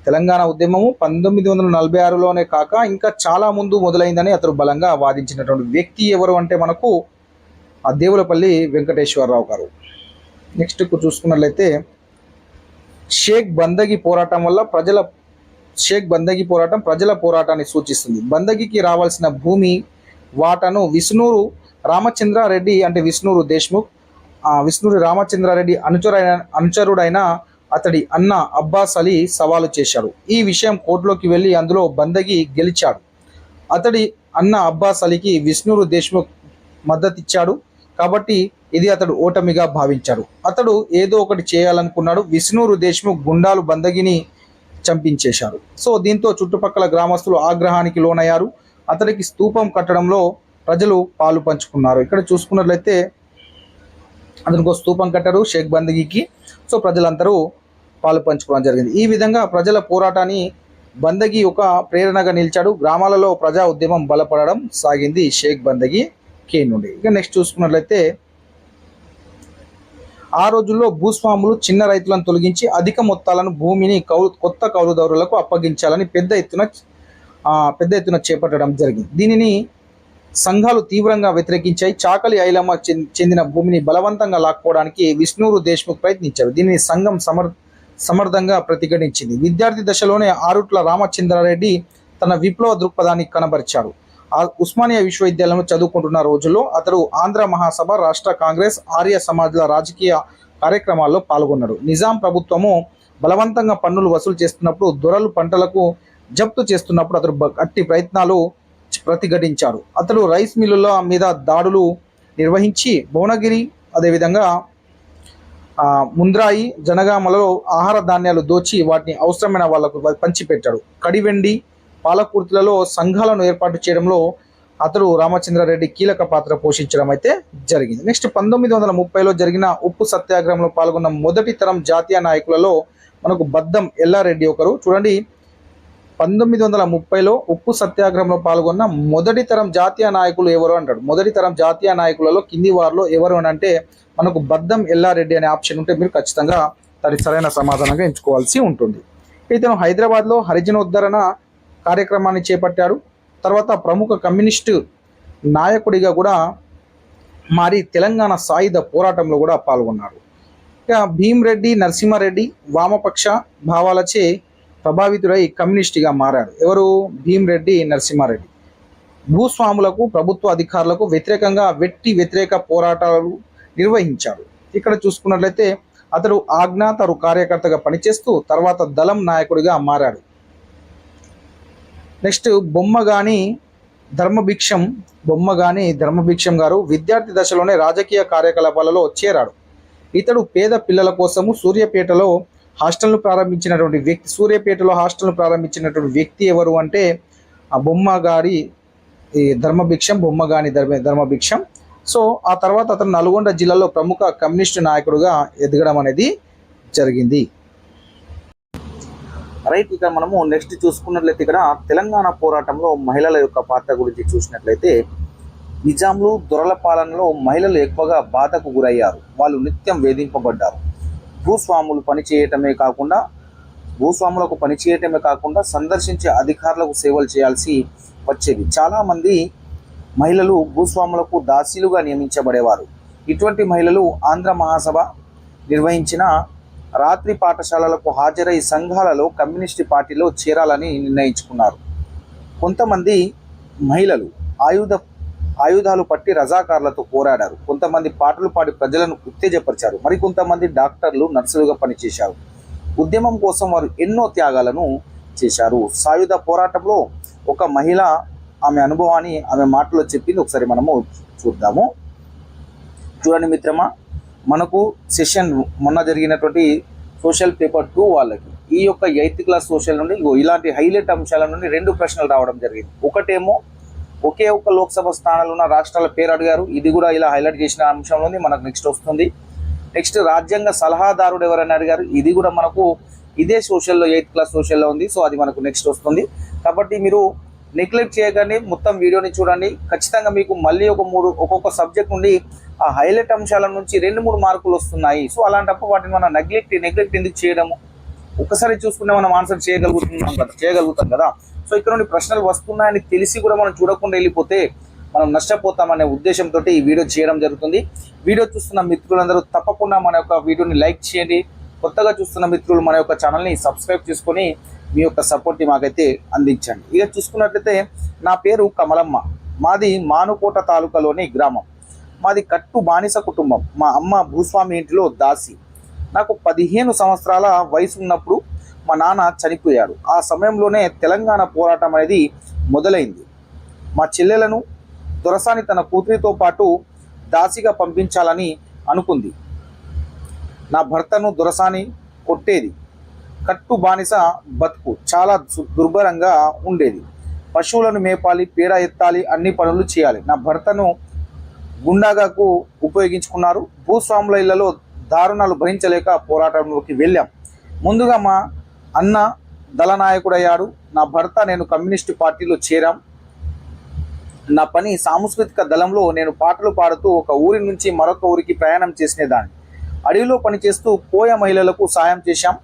తెలంగాణ ఉద్యమము 1946లోనే కాక ఇంకా చాలా ముందు మొదలైందని అతడు బలంగా వాదించినటువంటి వ్యక్తి ఎవరు అంటే మనకు దేవులపల్లి వెంకటేశ్వరరావు గారు. నెక్స్ట్ చూసుకున్నట్లయితే షేక్ బందగి పోరాటం ప్రజల పోరాటాన్ని సూచిస్తుంది. బందగికి రావాల్సిన భూమి వాటాను విష్ణూరు రామచంద్రారెడ్డి అంటే విష్ణూరి రామచంద్రారెడ్డి అనుచరుడైన అతడి అన్న అబ్బాస్ అలీ సవాలు చేశాడు. ఈ విషయం కోర్టులోకి వెళ్ళి అందులో బందగి గెలిచాడు. అతడి అన్న అబ్బాస్ అలీకి విష్ణూరు దేశ్ముఖ్ మద్దతిచ్చాడు కాబట్టి ఇది అతడు ఓటమిగా భావించాడు. అతడు ఏదో ఒకటి చేయాలనుకున్నాడు. విష్ణూరు దేశ్ముఖ్ గుండాలు బందగిని చంపించేశారు. సో దీంతో చుట్టుపక్కల గ్రామస్తులు ఆగ్రహానికి లోనయ్యారు. అతడికి స్తూపం కట్టడంలో ప్రజలు పాలు పంచుకున్నారు. ఇక్కడ చూసుకున్నట్లయితే అతనికి స్తూపం కట్టారు షేక్ బందగికి. సో ప్రజలందరూ పాలు పంచుకోవడం జరిగింది. ఈ విధంగా ప్రజల పోరాటాన్ని బందగి ఒక ప్రేరణగా నిలిచాడు. గ్రామాలలో ప్రజా ఉద్యమం బలపడడం సాగింది షేక్ బందగి కే నుండి. ఇక నెక్స్ట్ చూసుకున్నట్లయితే ఆ రోజుల్లో భూస్వాములు చిన్న రైతులను తొలగించి అధిక మొత్తాలను భూమిని కొత్త కౌలుదారులకు అప్పగించాలని పెద్ద ఎత్తున చేపట్టడం జరిగింది. దీనిని సంఘాలు తీవ్రంగా వ్యతిరేకించాయి. చాకలి ఐలమ్మ చెందిన భూమిని బలవంతంగా లాక్కోవడానికి విష్ణూరు దేశ్ముఖ్ ప్రయత్నించారు. దీనిని సంఘం సమర్థంగా ప్రతిఘటించింది. విద్యార్థి దశలోనే ఆరుట్ల రామచంద్రారెడ్డి తన విప్లవ దృక్పథాన్ని కనబరిచాడు. ఉస్మానియా విశ్వవిద్యాలయంలో చదువుకుంటున్న రోజుల్లో అతడు ఆంధ్ర మహాసభ, రాష్ట్ర కాంగ్రెస్, ఆర్య సమాజ్ల రాజకీయ కార్యక్రమాల్లో పాల్గొన్నాడు. నిజాం ప్రభుత్వము బలవంతంగా పన్నులు వసూలు చేస్తున్నప్పుడు, దొరలు పంటలకు జప్తు చేస్తున్నప్పుడు అతడు గట్టి ప్రయత్నాలు ప్రతిఘటించాడు. అతడు రైస్ మిల్లుల మీద దాడులు నిర్వహించి భువనగిరి అదేవిధంగా ముంద్రాయి జనగామలో ఆహార ధాన్యాలు దోచి వాటిని అవసరమైన వాళ్లకు పంచిపెట్టాడు. కడివెండి పాలకుర్తిలలో సంఘాలను ఏర్పాటు చేయడంలో అతడు రామచంద్రారెడ్డి కీలక పాత్ర పోషించడం అయితే జరిగింది. నెక్స్ట్ 1930లో జరిగిన ఉప్పు సత్యాగ్రహంలో పాల్గొన్న మొదటి తరం జాతీయ నాయకులలో మనకు బద్దం ఎల్లారెడ్డి ఒకరు. చూడండి, 1930లో ఉప్పు సత్యాగ్రహంలో పాల్గొన్న మొదటి తరం జాతీయ నాయకులు ఎవరు అంటాడు. మొదటి తరం జాతీయ నాయకులలో కింది వారిలో ఎవరు అని అంటే మనకు బద్దం ఎల్లారెడ్డి అనే ఆప్షన్ ఉంటే మీరు ఖచ్చితంగా దానికి సరైన సమాధానంగా ఎంచుకోవాల్సి ఉంటుంది. ఇతను హైదరాబాద్లో హరిజనోద్ధరణ కార్యక్రమాన్ని చేపట్టాడు. తర్వాత ప్రముఖ కమ్యూనిస్టు నాయకుడిగా కూడా మారి తెలంగాణ సాయుధ పోరాటంలో కూడా పాల్గొన్నాడు. ఇక భీమ్రెడ్డి నరసింహారెడ్డి వామపక్ష భావాలచే ప్రభావితుడై కమ్యూనిస్టుగా మారాడు. ఎవరు? భీమ్రెడ్డి నరసింహారెడ్డి. భూస్వాములకు ప్రభుత్వ అధికారులకు వ్యతిరేకంగా వ్యతిరేక పోరాటాలు నిర్వహించాడు. ఇక్కడ చూసుకున్నట్లయితే అతడు ఆజ్ఞాతరు కార్యకర్తగా పనిచేస్తూ తర్వాత దళం నాయకుడిగా మారాడు. నెక్స్ట్ బొమ్మగాని ధర్మభిక్షం గారు విద్యార్థి దశలోనే రాజకీయ కార్యకలాపాలలో చేరాడు. ఇతడు పేద పిల్లల కోసము సూర్యాపేటలో హాస్టల్ను ప్రారంభించినటువంటి వ్యక్తి ఎవరు అంటే ఆ బొమ్మగాని ధర్మభిక్షం. సో ఆ తర్వాత అతను నల్గొండ జిల్లాలో ప్రముఖ కమ్యూనిస్టు నాయకుడుగా ఎదగడం అనేది జరిగింది. రైట్, ఇక మనము నెక్స్ట్ చూసుకున్నట్లయితే ఇక్కడ తెలంగాణ పోరాటంలో మహిళల యొక్క పాత్ర గురించి చూసినట్లయితే నిజాంలు దొరల పాలనలో మహిళలు ఎక్కువగా బాధకు గురయ్యారు. వాళ్ళు నిత్యం వేధింపబడ్డారు. భూస్వాములకు పనిచేయటమే కాకుండా సందర్శించే అధికారులకు సేవలు చేయాల్సి వచ్చేది. చాలామంది మహిళలు భూస్వాములకు దాసీలుగా నియమించబడేవారు. ఇటువంటి మహిళలు ఆంధ్ర మహాసభ నిర్వహించిన రాత్రి పాఠశాలలకు హాజరై సంఘాలలో కమ్యూనిస్టు పార్టీలో చేరాలని నిర్ణయించుకున్నారు. కొంతమంది మహిళలు ఆయుధాలు పట్టి రజాకార్లతో పోరాడారు. కొంతమంది పాటలు పాడి ప్రజలను ఉత్తేజపరిచారు. మరికొంతమంది డాక్టర్లు, నర్సులుగా పనిచేశారు. ఉద్యమం కోసం వారు ఎన్నో త్యాగాలను చేశారు. సాయుధ పోరాటంలో ఒక మహిళ ఆమె అనుభవాన్ని ఆమె మాటలో చెప్పింది. ఒకసారి మనము చూద్దాము. చూడండి మిత్రమా, మనకు సెషన్ మొన్న జరిగినటువంటి సోషల్ పేపర్ 2 వాళ్ళకి ఈ యొక్క 8th క్లాస్ సోషల్ నుండి ఇలాంటి హైలైట్ అంశాల నుండి 2 ప్రశ్నలు రావడం జరిగింది. ఒకటేమో ఒకే ఒక్క లోక్సభ స్థానాలు ఉన్న రాష్ట్రాల పేరు అడిగారు. ఇది కూడా ఇలా హైలైట్ చేసిన అంశంలో మనకు నెక్స్ట్ వస్తుంది. నెక్స్ట్ రాజ్యాంగ సలహాదారుడు ఎవరని అడిగారు. ఇది కూడా మనకు ఇదే సోషల్లో 8th క్లాస్ సోషల్లో ఉంది. సో అది మనకు నెక్స్ట్ వస్తుంది. కాబట్టి మీరు నెగ్లెక్ట్ చేయకండి, మొత్తం వీడియోని చూడండి. ఖచ్చితంగా మీకు మళ్ళీ ఒక్కొక్క సబ్జెక్ట్ నుండి ఆ హైలైట్ అంశాల నుంచి 2-3 మార్కులు వస్తున్నాయి. సో అలాంటప్పుడు వాటిని మనం నెగ్లెక్ట్ ఎందుకు చేయడము? ఒక్కసారి చూసుకుంటే మనం ఆన్సర్ చేయగలుగుతాం కదా. సో ఇక్కడ నుండి ప్రశ్నలు వస్తున్నాయని తెలిసి కూడా మనం చూడకుండా వెళ్ళిపోతే మనం నష్టపోతామనే ఉద్దేశంతో ఈ వీడియో చేయడం జరుగుతుంది. వీడియో చూస్తున్న మిత్రులందరూ తప్పకుండా మన యొక్క వీడియోని లైక్ చేయండి. కొత్తగా చూస్తున్న మిత్రులు మన యొక్క ఛానల్ని సబ్స్క్రైబ్ చేసుకొని మీ యొక్క సపోర్ట్ని మాకైతే అందించండి. ఇక చూసుకున్నట్లయితే నా పేరు కమలమ్మ. మాది మానుకోట తాలూకాలోని గ్రామం. మాది కట్టు బానిస కుటుంబం. మా అమ్మ భూస్వామి ఇంటిలో దాసి. నాకు 15 సంవత్సరాల వయసు ఉన్నప్పుడు మా నాన్న చనిపోయాడు. ఆ సమయంలోనే తెలంగాణ పోరాటం అనేది మొదలైంది. మా చెల్లెలను దొరసాని తన కూతురితో పాటు దాసిగా పంపించాలని అనుకుంది. నా భర్తను దొరసాని కొట్టేది. కట్టు బానిస బతుకు చాలా దుర్భరంగా ఉండేది. పశువులను మేపాలి, పేడ ఎత్తాలి, అన్ని పనులు చేయాలి. నా భర్తను గుండాగాకు ఉపయోగించుకున్నారు. భూస్వాముల ఇళ్లలో దారుణాలు భరించలేక పోరాటంలోకి వెళ్ళాం. ముందుగా మా అన్న దళనాయకుడయ్యాడు. నా భర్త నేను కమ్యూనిస్టు పార్టీలో చేరాం. నా పని సాంస్కృతిక దళంలో నేను పాటలు పాడుతూ ఒక ఊరి నుంచి మరొక ఊరికి ప్రయాణం చేసినేదాన్ని. అడవిలో పనిచేస్తూ పోయ మహిళలకు సాయం చేశాం.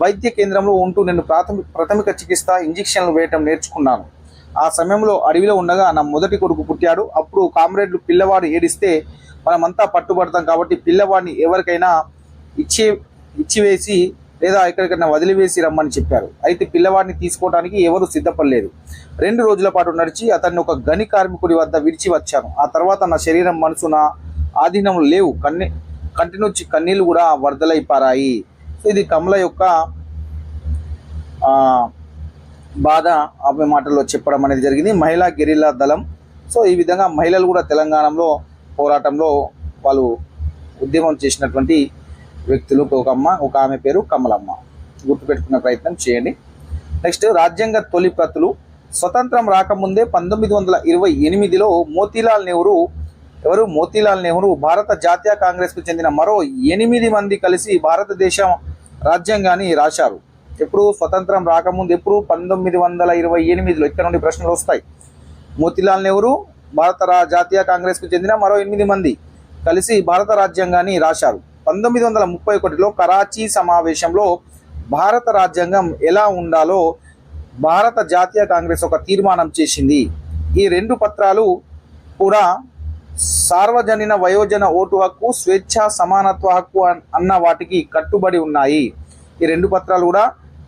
వైద్య కేంద్రంలో ఉంటూ నేను ప్రాథమిక చికిత్స, ఇంజెక్షన్లు వేయటం నేర్చుకున్నాను. ఆ సమయంలో అడవిలో ఉండగా నా మొదటి కొడుకు పుట్టాడు. అప్పుడు కామ్రేడ్లు పిల్లవాడు ఏడిస్తే మనమంతా పట్టుబడతాం కాబట్టి పిల్లవాడిని ఎవరికైనా ఇచ్చివేసి లేదా ఎక్కడికైనా వదిలివేసి రమ్మని చెప్పారు. అయితే పిల్లవాడిని తీసుకోవడానికి ఎవరు సిద్ధపడలేదు. 2 రోజుల పాటు నడిచి అతన్ని ఒక గని కార్మికుడి వద్ద విడిచి వచ్చాను. ఆ తర్వాత నా శరీరం, మనసు నా ఆధీనంలో లేవు. కంటి నుంచి కన్నీళ్లు కూడా వరదలై పారాయి. సో ఇది కమల యొక్క బాధ ఆమె మాటల్లో చెప్పడం అనేది జరిగింది. మహిళా గెరిల్లా దళం. సో ఈ విధంగా మహిళలు కూడా తెలంగాణలో పోరాటంలో వాళ్ళు ఉద్యమం చేసినటువంటి వ్యక్తులు. ఒక ఆమె పేరు కమలమ్మ, గుర్తుపెట్టుకునే ప్రయత్నం చేయండి. నెక్స్ట్, రాజ్యాంగ తొలి ప్రతులు. స్వతంత్రం రాకముందే 1928లో మోతీలాల్ నెహ్రూ మోతీలాల్ నెహ్రూ భారత జాతీయ కాంగ్రెస్కు చెందిన మరో 8 మంది కలిసి భారతదేశం రాజ్యాంగాన్ని రాశారు. ఎప్పుడు? స్వతంత్రం రాకముందు. ఎప్పుడు? 1928లో. ఇక్కడ నుండి ప్రశ్నలు వస్తాయి. మోతీలాల్ నెహ్రూ భారత జాతీయ కాంగ్రెస్కు చెందిన మరో 8 మంది కలిసి భారత రాజ్యాంగాన్ని రాశారు. 1931లో కరాచీ సమావేశంలో భారత రాజ్యాంగం ఎలా ఉండాలో భారత జాతీయ కాంగ్రెస్ ఒక తీర్మానం చేసింది. ఈ 2 పత్రాలు కూడా సార్వజనీన వయోజన ఓటు హక్కు, స్వేచ్ఛ, సమానత్వ హక్కు అన్న వాటికి కట్టుబడి ఉన్నాయి. ఈ 2 పత్రాలు కూడా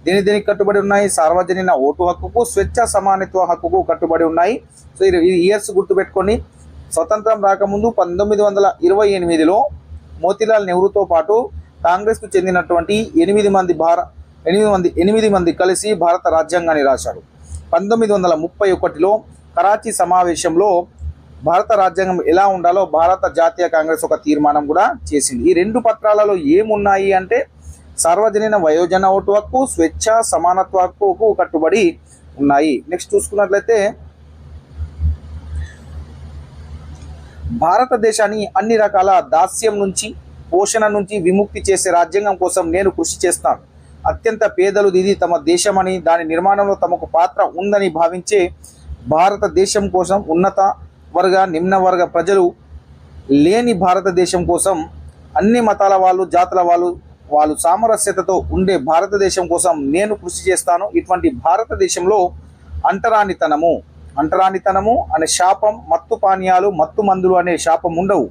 దేనికి కట్టుబడి ఉన్నాయి? సార్వజనీన ఓటు హక్కుకు, స్వేచ్ఛ, సమానత్వ హక్కుకు కట్టుబడి ఉన్నాయి. సో ఈ ఇయర్స్ గుర్తుపెట్టుకొని, స్వతంత్రం రాకముందు 1928లో మోతీలాల్ నెహ్రూతో పాటు కాంగ్రెస్కు చెందినటువంటి 8 మంది కలిసి భారత రాజ్యాంగాన్ని రాశారు. 1931లో కరాచీ సమావేశంలో భారత రాజ్యాంగం ఎలా ఉండాలో భారత జాతీయ కాంగ్రెస్ ఒక తీర్మానం కూడా చేసింది. ఈ 2 పత్రాలలో ఏమున్నాయి అంటే సార్వజనీన వయోజన ఓటు హక్కు, స్వేచ్ఛ, సమానత్వ హక్కుకు కట్టుబడి ఉన్నాయి. నెక్స్ట్ చూసుకున్నట్లయితే, భారతదేశాన్ని అన్ని రకాల దాస్యం నుంచి, పోషణ నుంచి విముక్తి చేసే రాజ్యాంగం కోసం నేను కృషి చేస్తాను. అత్యంత పేదలు ఇది తమ దేశమని, దాని నిర్మాణంలో తమకు పాత్ర ఉందని భావించే భారతదేశం కోసం, ఉన్నత వర్గ, నిమ్న వర్గ ప్రజలు లేని భారతదేశం కోసం, అన్ని మతాల వాళ్ళు, జాతుల వాళ్ళు సామరస్యతతో ఉండే భారతదేశం కోసం నేను కృషి చేస్తాను. ఇటువంటి భారతదేశంలో అంటరానితనము అనే శాపం, మత్తు పానీయాలు, మత్తు మందులు అనే శాపం ఉండవు.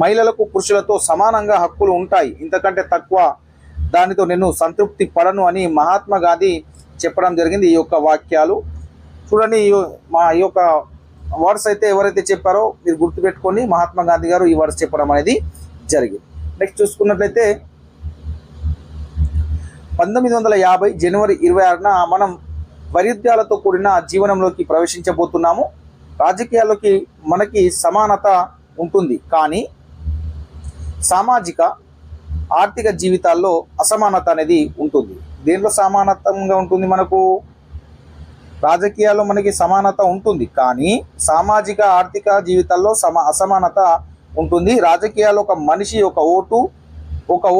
మహిళలకు పురుషులతో సమానంగా హక్కులు ఉంటాయి. ఇంతకంటే తక్కువ దానితో నేను సంతృప్తి పడను అని మహాత్మా గాంధీ చెప్పడం జరిగింది. ఈ యొక్క వాక్యాలు చూడండి. ఈ యొక్క వర్డ్స్ అయితే ఎవరైతే చెప్పారో మీరు గుర్తుపెట్టుకొని, మహాత్మా గాంధీ గారు ఈ వర్డ్స్ చెప్పడం అనేది జరిగింది. నెక్స్ట్ చూసుకున్నట్లయితే 1950 జనవరి 26న మనం వైరుధ్యాలతో కూడిన జీవనంలోకి ప్రవేశించబోతున్నాము. రాజకీయాల్లోకి మనకి సమానత ఉంటుంది, కానీ సామాజిక ఆర్థిక జీవితాల్లో అసమానత అనేది ఉంటుంది. దేంట్లో సమానతంగా ఉంటుంది? మనకు రాజకీయాల్లో మనకి సమానత ఉంటుంది, కానీ సామాజిక ఆర్థిక జీవితాల్లో అసమానత ఉంటుంది. రాజకీయాల్లో ఒక మనిషి ఒక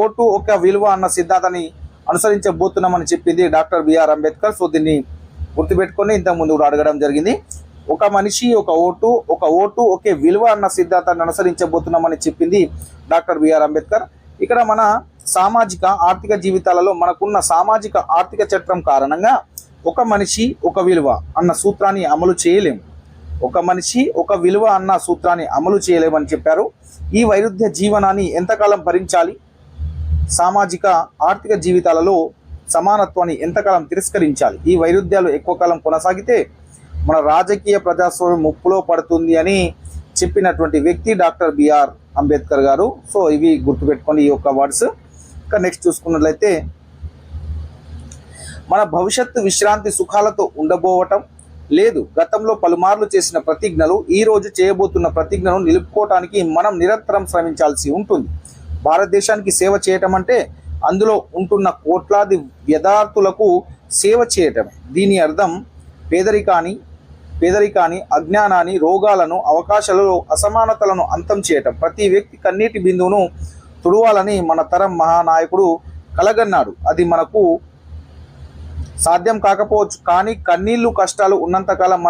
ఓటు ఒక విలువ అన్న సిద్ధాంతాన్ని అనుసరించబోతున్నామని చెప్పింది డాక్టర్ బిఆర్ అంబేద్కర్. సో దీన్ని గుర్తుపెట్టుకొని ఇంతకుముందు కూడా అడగడం జరిగింది. ఒక మనిషి ఒక ఓటు ఒకే విలువ అన్న సిద్ధాంతాన్ని అనుసరించబోతున్నామని చెప్పింది డాక్టర్ బిఆర్ అంబేద్కర్. ఇక్కడ మన సామాజిక ఆర్థిక జీవితాలలో మనకున్న సామాజిక ఆర్థిక చట్టం కారణంగా ఒక మనిషి ఒక విలువ అన్న సూత్రాన్ని అమలు చేయలేము. ఒక మనిషి ఒక విలువ అన్న సూత్రాన్ని అమలు చేయలేమని చెప్పారు. ఈ వైరుధ్య జీవనాన్ని ఎంతకాలం భరించాలి? సామాజిక ఆర్థిక జీవితాలలో సమానత్వాన్ని ఎంతకాలం తిరస్కరించాలి? ఈ వైరుధ్యాలు ఎక్కువ కాలం కొనసాగితే మన రాజకీయ ప్రజాస్వామ్యం ముప్పులో పడుతుంది అని చెప్పినటువంటి వ్యక్తి డాక్టర్ బిఆర్ అంబేద్కర్ గారు. సో ఇవి గుర్తుపెట్టుకోండి, ఈ యొక్క వర్డ్స్. ఇంకా నెక్స్ట్ చూసుకున్నట్లయితే, మన భవిష్యత్తు విశ్రాంతి సుఖాలతో ఉండబోవటం లేదు. గతంలో పలుమార్లు చేసిన ప్రతిజ్ఞలు, ఈ రోజు చేయబోతున్న ప్రతిజ్ఞను నిలుపుకోవటానికి మనం నిరంతరం శ్రమించాల్సి ఉంటుంది. భారతదేశానికి సేవ చేయటం అంటే అందులో ఉంటున్న కోట్లాది యథార్థులకు సేవ చేయటమే. దీని అర్థం పేదరికాన్ని, అజ్ఞానాన్ని, రోగాలను, అవకాశాలలో అసమానతలను అంతం చేయటం. ప్రతి వ్యక్తి కన్నీటి బిందువును తుడవాలని మన తరం మహానాయకుడు కలగన్నాడు. అది మనకు సాధ్యం కాకపోవచ్చు, కానీ కన్నీళ్లు, కష్టాలు ఉన్నంతకాలం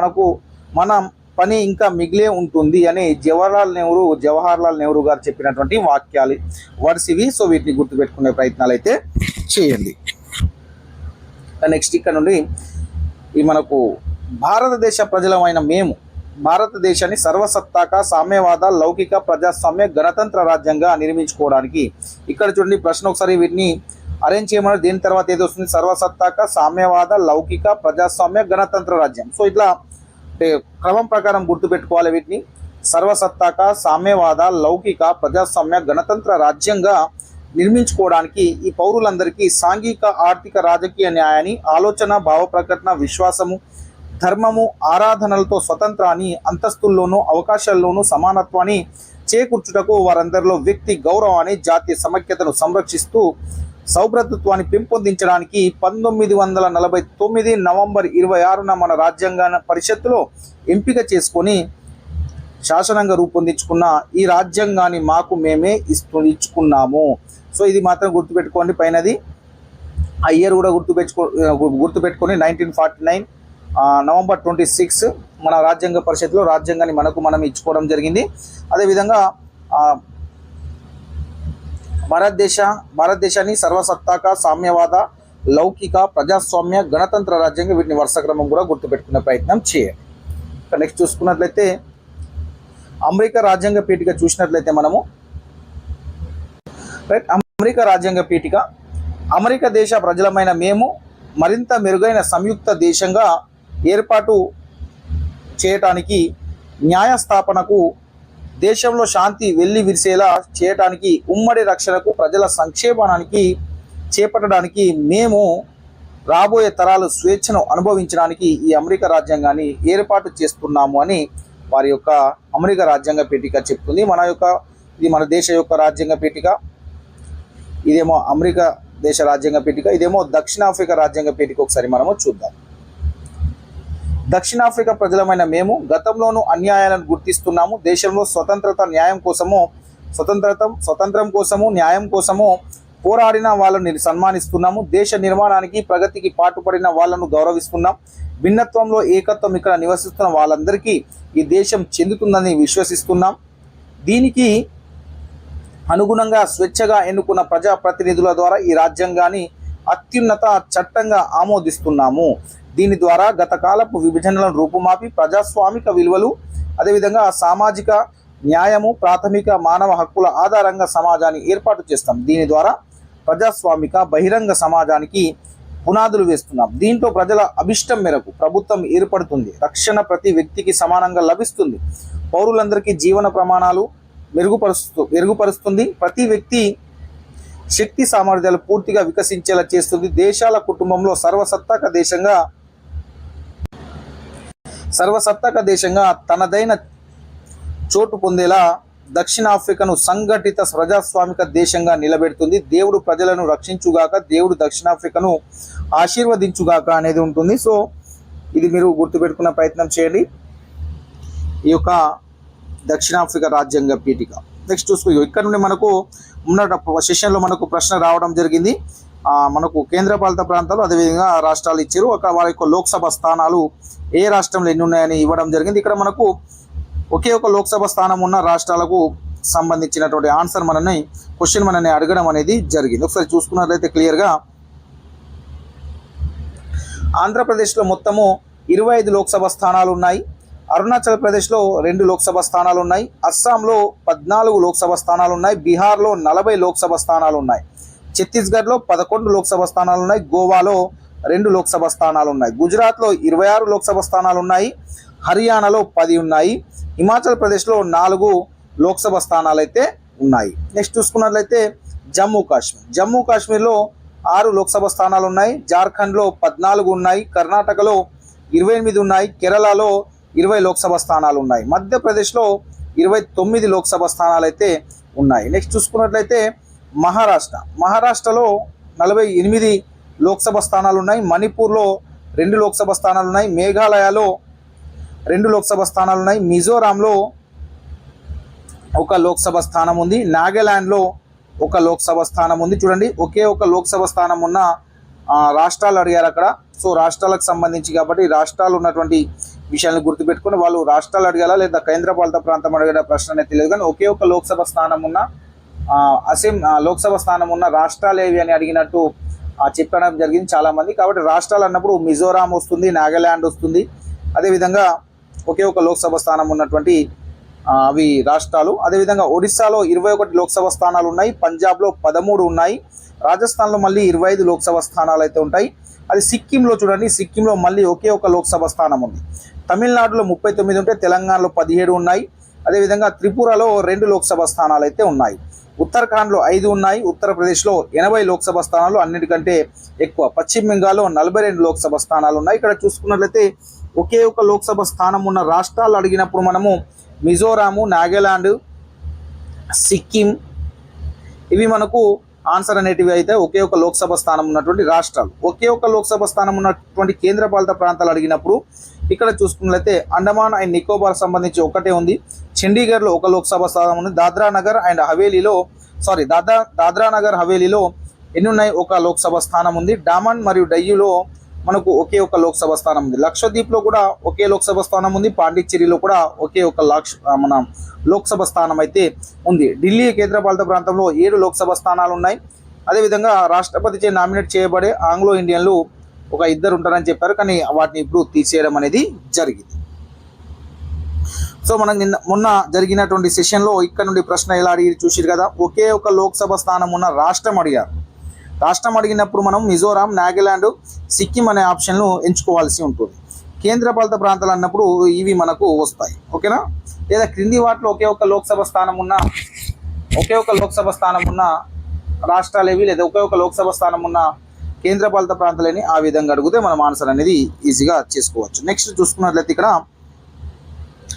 మన పని ఇంకా మిగిలే ఉంటుంది అని జవహర్లాల్ నెహ్రూ గారు చెప్పినటువంటి వాక్యాలు, వర్డ్స్ ఇవి. సో వీటిని గుర్తుపెట్టుకునే ప్రయత్నాలు అయితే చేయండి. నెక్స్ట్ ఇక్కడ నుండి ఈ మనకు భారతదేశ ప్రజలమైన మేము భారతదేశాన్ని సర్వసత్తాక, సామ్యవాద, లౌకిక, ప్రజాస్వామ్య, గణతంత్ర రాజ్యంగా నిర్మించుకోవడానికి, ఇక్కడ చూడండి ప్రశ్న ఒకసారి వీటిని అరేంజ్ చేయమని. దీని తర్వాత ఏది వస్తుంది? సర్వసత్తాక, సామ్యవాద, లౌకిక, ప్రజాస్వామ్య, గణతంత్ర రాజ్యం. సో ఇట్లా క్రమం ప్రకారం గుర్తుపెట్టుకోవాలి వీటిని. సర్వసత్తాక సామ్యవాద లౌకిక ప్రజాస్వామ్య గణతంత్ర రాజ్యంగా నిర్మించుకోవడానికి ఈ పౌరులందరికీ సాంఘిక ఆర్థిక రాజకీయ న్యాయాన్ని ఆలోచన భావ ప్రకటన విశ్వాసము ధర్మము ఆరాధనలతో స్వతంత్రాన్ని అంతస్తుల్లోనూ అవకాశాల్లోనూ సమానత్వాన్ని చేకూర్చుటకు వారందరిలో వ్యక్తి గౌరవాన్ని జాతీయ సమైక్యతను సంరక్షిస్తూ సౌభ్రతత్వాన్ని పెంపొందించడానికి 1949 నవంబర్ 26న మన రాజ్యాంగ పరిషత్తులో ఎంపిక చేసుకొని శాసనంగా రూపొందించుకున్న ఈ రాజ్యాంగాన్ని మాకు మేమే ఇచ్చుకున్నాము. సో ఇది మాత్రం గుర్తుపెట్టుకోండి. పైనది ఆ ఇయర్ కూడా గుర్తుపెట్టుకొని 1949 నవంబర్ 26 మన రాజ్యాంగ పరిషత్లో రాజ్యాంగాన్ని మనం ఇచ్చుకోవడం జరిగింది. అదేవిధంగా భారతదేశాన్ని సర్వసత్తాక సామ్యవాద లౌకిక ప్రజాస్వామ్య గణతంత్ర రాజ్యాంగం వీటిని వరుసక్రమం కూడా గుర్తుపెట్టుకునే ప్రయత్నం చేయాలి. నెక్స్ట్ చూసుకున్నట్లయితే అమెరికా రాజ్యాంగ పీఠిక చూసినట్లయితే మనము అమెరికా రాజ్యాంగ పీఠిక అమెరికా దేశ ప్రజలమైన మేము మరింత మెరుగైన సంయుక్త దేశంగా ఏర్పాటు చేయటానికి న్యాయస్థాపనకు దేశంలో శాంతి వెల్లి విరిసేలా చేయటానికి ఉమ్మడి రక్షణకు ప్రజల సంక్షేమానికి చేపట్టడానికి మేము రాబోయే తరాలు స్వేచ్ఛను అనుభవించడానికి ఈ అమెరికా రాజ్యాంగాన్ని ఏర్పాటు చేస్తున్నాము అని వారి యొక్క అమెరికా రాజ్యాంగ పీఠిక చెప్తుంది. ఇది మన దేశ యొక్క రాజ్యాంగ పీఠిక, ఇదేమో అమెరికా దేశ రాజ్యాంగ పీఠిక, ఇదేమో దక్షిణాఫ్రికా రాజ్యాంగ పీఠిక. ఒకసారి మనము చూద్దాం. దక్షిణాఫ్రికా ప్రజలమైన మేము గతంలోనూ అన్యాయాలను గుర్తిస్తున్నాము. దేశంలో స్వతంత్రం కోసము న్యాయం కోసము పోరాడిన వాళ్ళని సన్మానిస్తున్నాము. దేశ నిర్మాణానికి ప్రగతికి పాటుపడిన వాళ్ళను గౌరవిస్తున్నాం. భిన్నత్వంలో ఏకత్వం ఇక్కడ నివసిస్తున్న వాళ్ళందరికీ ఈ దేశం చెందుతుందని విశ్వసిస్తున్నాం. దీనికి అనుగుణంగా స్వేచ్ఛగా ఎన్నుకున్న ప్రజాప్రతినిధుల ద్వారా ఈ రాజ్యాంగాన్ని అత్యున్నత చట్టంగా ఆమోదిస్తున్నాము. దీని ద్వారా గత కాలపు విభజనలను రూపుమాపి ప్రజాస్వామిక విలువలు అదేవిధంగా సామాజిక న్యాయము ప్రాథమిక మానవ హక్కుల ఆధారంగా సమాజాన్ని ఏర్పాటు చేస్తాం. దీని ద్వారా ప్రజాస్వామిక బహిరంగ సమాజానికి పునాదులు వేస్తున్నాం. దీంట్లో ప్రజల అభిష్టం మేరకు ప్రభుత్వం ఏర్పడుతుంది. రక్షణ ప్రతి వ్యక్తికి సమానంగా లభిస్తుంది. పౌరులందరికీ జీవన ప్రమాణాలు మెరుగుపరుస్తుంది. ప్రతి వ్యక్తి శక్తి సామర్థ్యాలు పూర్తిగా వికసించేలా చేస్తుంది. దేశాల కుటుంబంలో సర్వసత్తాక దేశంగా తనదైన చోటు పొందేలా దక్షిణాఫ్రికాను సంఘటిత ప్రజాస్వామిక దేశంగా నిలబెడుతుంది. దేవుడు ప్రజలను రక్షించుగాక, దేవుడు దక్షిణాఫ్రికాను ఆశీర్వదించుగాక అనేది ఉంటుంది. సో ఇది మీరు గుర్తుపెట్టుకునే ప్రయత్నం చేయండి, ఈ యొక్క దక్షిణాఫ్రికా రాజ్యాంగ పీఠిక. నెక్స్ట్ చూసుకో, ఇక్కడ నుండి మనకు ఉన్న సెషన్లో మనకు ప్రశ్న రావడం జరిగింది. మనకు కేంద్రపాలిత ప్రాంతాలు అదేవిధంగా రాష్ట్రాలు ఇచ్చారు. అక్కడ వారి యొక్క లోక్సభ స్థానాలు ఏ రాష్ట్రంలో ఎన్ని ఉన్నాయని ఇవ్వడం జరిగింది. ఇక్కడ మనకు ఒకే ఒక లోక్సభ స్థానం ఉన్న రాష్ట్రాలకు సంబంధించినటువంటి ఆన్సర్ క్వశ్చన్ మనని అడగడం అనేది జరిగింది. ఒకసారి చూసుకున్నట్లయితే క్లియర్గా ఆంధ్రప్రదేశ్లో మొత్తము 25 లోక్సభ స్థానాలు ఉన్నాయి. అరుణాచల్ ప్రదేశ్లో 2 లోక్సభ స్థానాలు ఉన్నాయి. అస్సాంలో 14 లోక్సభ స్థానాలు ఉన్నాయి. బీహార్లో 40 లోక్సభ స్థానాలు ఉన్నాయి. ఛత్తీస్గఢ్లో 11 లోక్సభ స్థానాలు ఉన్నాయి. గోవాలో 2 లోక్సభ స్థానాలు ఉన్నాయి. గుజరాత్లో 26 లోక్సభ స్థానాలు ఉన్నాయి. హర్యానాలో 10 ఉన్నాయి. హిమాచల్ ప్రదేశ్లో 4 లోక్సభ స్థానాలు అయితే ఉన్నాయి. నెక్స్ట్ చూసుకున్నట్లయితే జమ్మూ కాశ్మీర్లో 6 లోక్సభ స్థానాలు ఉన్నాయి. జార్ఖండ్లో 14 ఉన్నాయి. కర్ణాటకలో 28 ఉన్నాయి. కేరళలో 20 లోక్సభ స్థానాలు ఉన్నాయి. మధ్యప్రదేశ్లో 29 లోక్సభ స్థానాలు అయితే ఉన్నాయి. నెక్స్ట్ చూసుకున్నట్లయితే మహారాష్ట్రలో 48 లోక్సభ స్థానాలు ఉన్నాయి. మణిపూర్లో 2 లోక్సభ స్థానాలు ఉన్నాయి. మేఘాలయలో 2 లోక్సభ స్థానాలు ఉన్నాయి. మిజోరాంలో 1 లోక్సభ స్థానం ఉంది. నాగాలాండ్లో 1 లోక్సభ స్థానం ఉంది. చూడండి, ఒకే ఒక లోక్సభ స్థానం ఉన్న రాష్ట్రాలు అడిగారు అక్కడ. సో రాష్ట్రాలకు సంబంధించి కాబట్టి రాష్ట్రాలు ఉన్నటువంటి విషయాన్ని గుర్తుపెట్టుకుని వాళ్ళు రాష్ట్రాలు అడగాలా లేదా కేంద్రపాలిత ప్రాంతం అడిగే ప్రశ్న అనేది తెలియదు. కానీ ఒకే ఒక లోక్సభ స్థానం ఉన్న లోక్సభ స్థానం ఉన్న రాష్ట్రాలు ఏవి అని అడిగినట్టు చెప్పడం జరిగింది చాలామంది. కాబట్టి రాష్ట్రాలు అన్నప్పుడు మిజోరాం వస్తుంది, నాగాలాండ్ వస్తుంది. అదేవిధంగా ఒకే ఒక లోక్సభ స్థానం ఉన్నటువంటి అవి రాష్ట్రాలు. అదేవిధంగా ఒడిస్సాలో 21 లోక్సభ స్థానాలు ఉన్నాయి. పంజాబ్లో 13 ఉన్నాయి. రాజస్థాన్లో మళ్ళీ 25 లోక్సభ స్థానాలు అయితే ఉంటాయి. అది సిక్కింలో చూడండి, సిక్కింలో మళ్ళీ ఒకే ఒక లోక్సభ స్థానం ఉంది. తమిళనాడులో 39 ఉంటే తెలంగాణలో 17 ఉన్నాయి. అదేవిధంగా త్రిపురలో 2 లోక్సభ స్థానాలు అయితే ఉన్నాయి. ఉత్తరాఖండ్లో 5 ఉన్నాయి. ఉత్తరప్రదేశ్లో 80 లోక్సభ స్థానాలు అన్నిటికంటే ఎక్కువ. పశ్చిమ బెంగాల్లో 42 లోక్సభ స్థానాలు ఉన్నాయి. ఇక్కడ చూసుకున్నట్లయితే ఒకే ఒక లోక్సభ స్థానం ఉన్న రాష్ట్రాలు అడిగినప్పుడు మనము మిజోరాము, నాగాలాండ్, సిక్కిం ఇవి మనకు ఆన్సర్ అనేటివి అయితే ఒకే ఒక లోక్సభ స్థానం ఉన్నటువంటి రాష్ట్రాలు. ఒకే ఒక లోక్సభ స్థానం ఉన్నటువంటి కేంద్రపాలిత ప్రాంతాలు అడిగినప్పుడు ఇక్కడ చూసుకున్నట్లయితే అండమాన్ అండ్ నికోబార్ సంబంధించి ఒకటే ఉంది. చండీగఢ్లో 1 లోక్సభ స్థానం ఉంది. దాద్రా నగర్ హవేలీలో ఎన్ని ఉన్నాయి? 1 లోక్సభ స్థానం ఉంది. డామన్ మరియు డయ్యూలో మనకు ఒకే ఒక లోక్సభ స్థానం ఉంది. లక్షద్వీప్లో కూడా ఒకే లోక్సభ స్థానం ఉంది. పాండిచ్చేరిలో కూడా ఒకే ఒక లోక్సభ స్థానం అయితే ఉంది. ఢిల్లీ కేంద్రపాలిత ప్రాంతంలో 7 లోక్సభ స్థానాలు ఉన్నాయి. అదేవిధంగా రాష్ట్రపతిచే నామినేట్ చేయబడే ఆంగ్లో ఇండియన్లు 2 ఉంటారని చెప్పారు, కానీ వాటిని ఇప్పుడు తీసేయడం అనేది జరిగింది. సో మనం మొన్న జరిగినటువంటి సెషన్లో ఇక్కడ నుండి ప్రశ్న ఎలా అడిగి చూసిరు కదా, ఒకే ఒక లోక్సభ స్థానం ఉన్న రాష్ట్రం అడిగారు. రాష్ట్రం అడిగినప్పుడు మనం మిజోరాం, నాగాలాండ్, సిక్కిం అనే ఆప్షన్ను ఎంచుకోవాల్సి ఉంటుంది. కేంద్రపాలిత ప్రాంతాలు అన్నప్పుడు ఇవి మనకు వస్తాయి, ఓకేనా. లేదా క్రింది వాటిలో ఒకే ఒక లోక్సభ స్థానం ఉన్న రాష్ట్రాలు ఏవి, లేదా ఒకే ఒక లోక్సభ స్థానం ఉన్న కేంద్రపాలిత ప్రాంతాలని ఆ విధంగా అడిగితే మనం ఆన్సర్ అనేది ఈజీగా చేసుకోవచ్చు. నెక్స్ట్ చూసుకున్నట్లయితే ఇక్కడ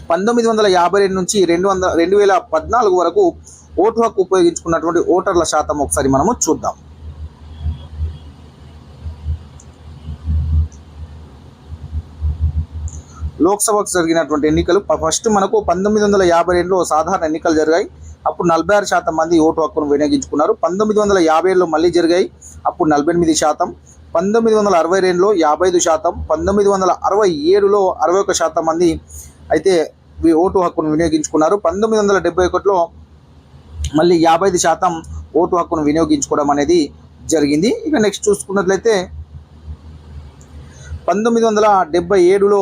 1952 నుంచి 2014 వరకు ఓటు హక్కు ఉపయోగించుకున్నటువంటి ఓటర్ల శాతం ఒకసారి మనము చూద్దాం. లోక్సభకు జరిగినటువంటి ఎన్నికలు ఫస్ట్ మనకు 1952లో సాధారణ ఎన్నికలు జరిగాయి. అప్పుడు 46% మంది ఓటు హక్కును వినియోగించుకున్నారు. 1957లో మళ్ళీ జరిగాయి, అప్పుడు 48%. 1962లో 55%. 1967లో 61% మంది అయితే ఓటు హక్కును వినియోగించుకున్నారు. 1971లో మళ్ళీ 55% ఓటు హక్కును వినియోగించుకోవడం అనేది జరిగింది. ఇక నెక్స్ట్ చూసుకున్నట్లయితే 1977లో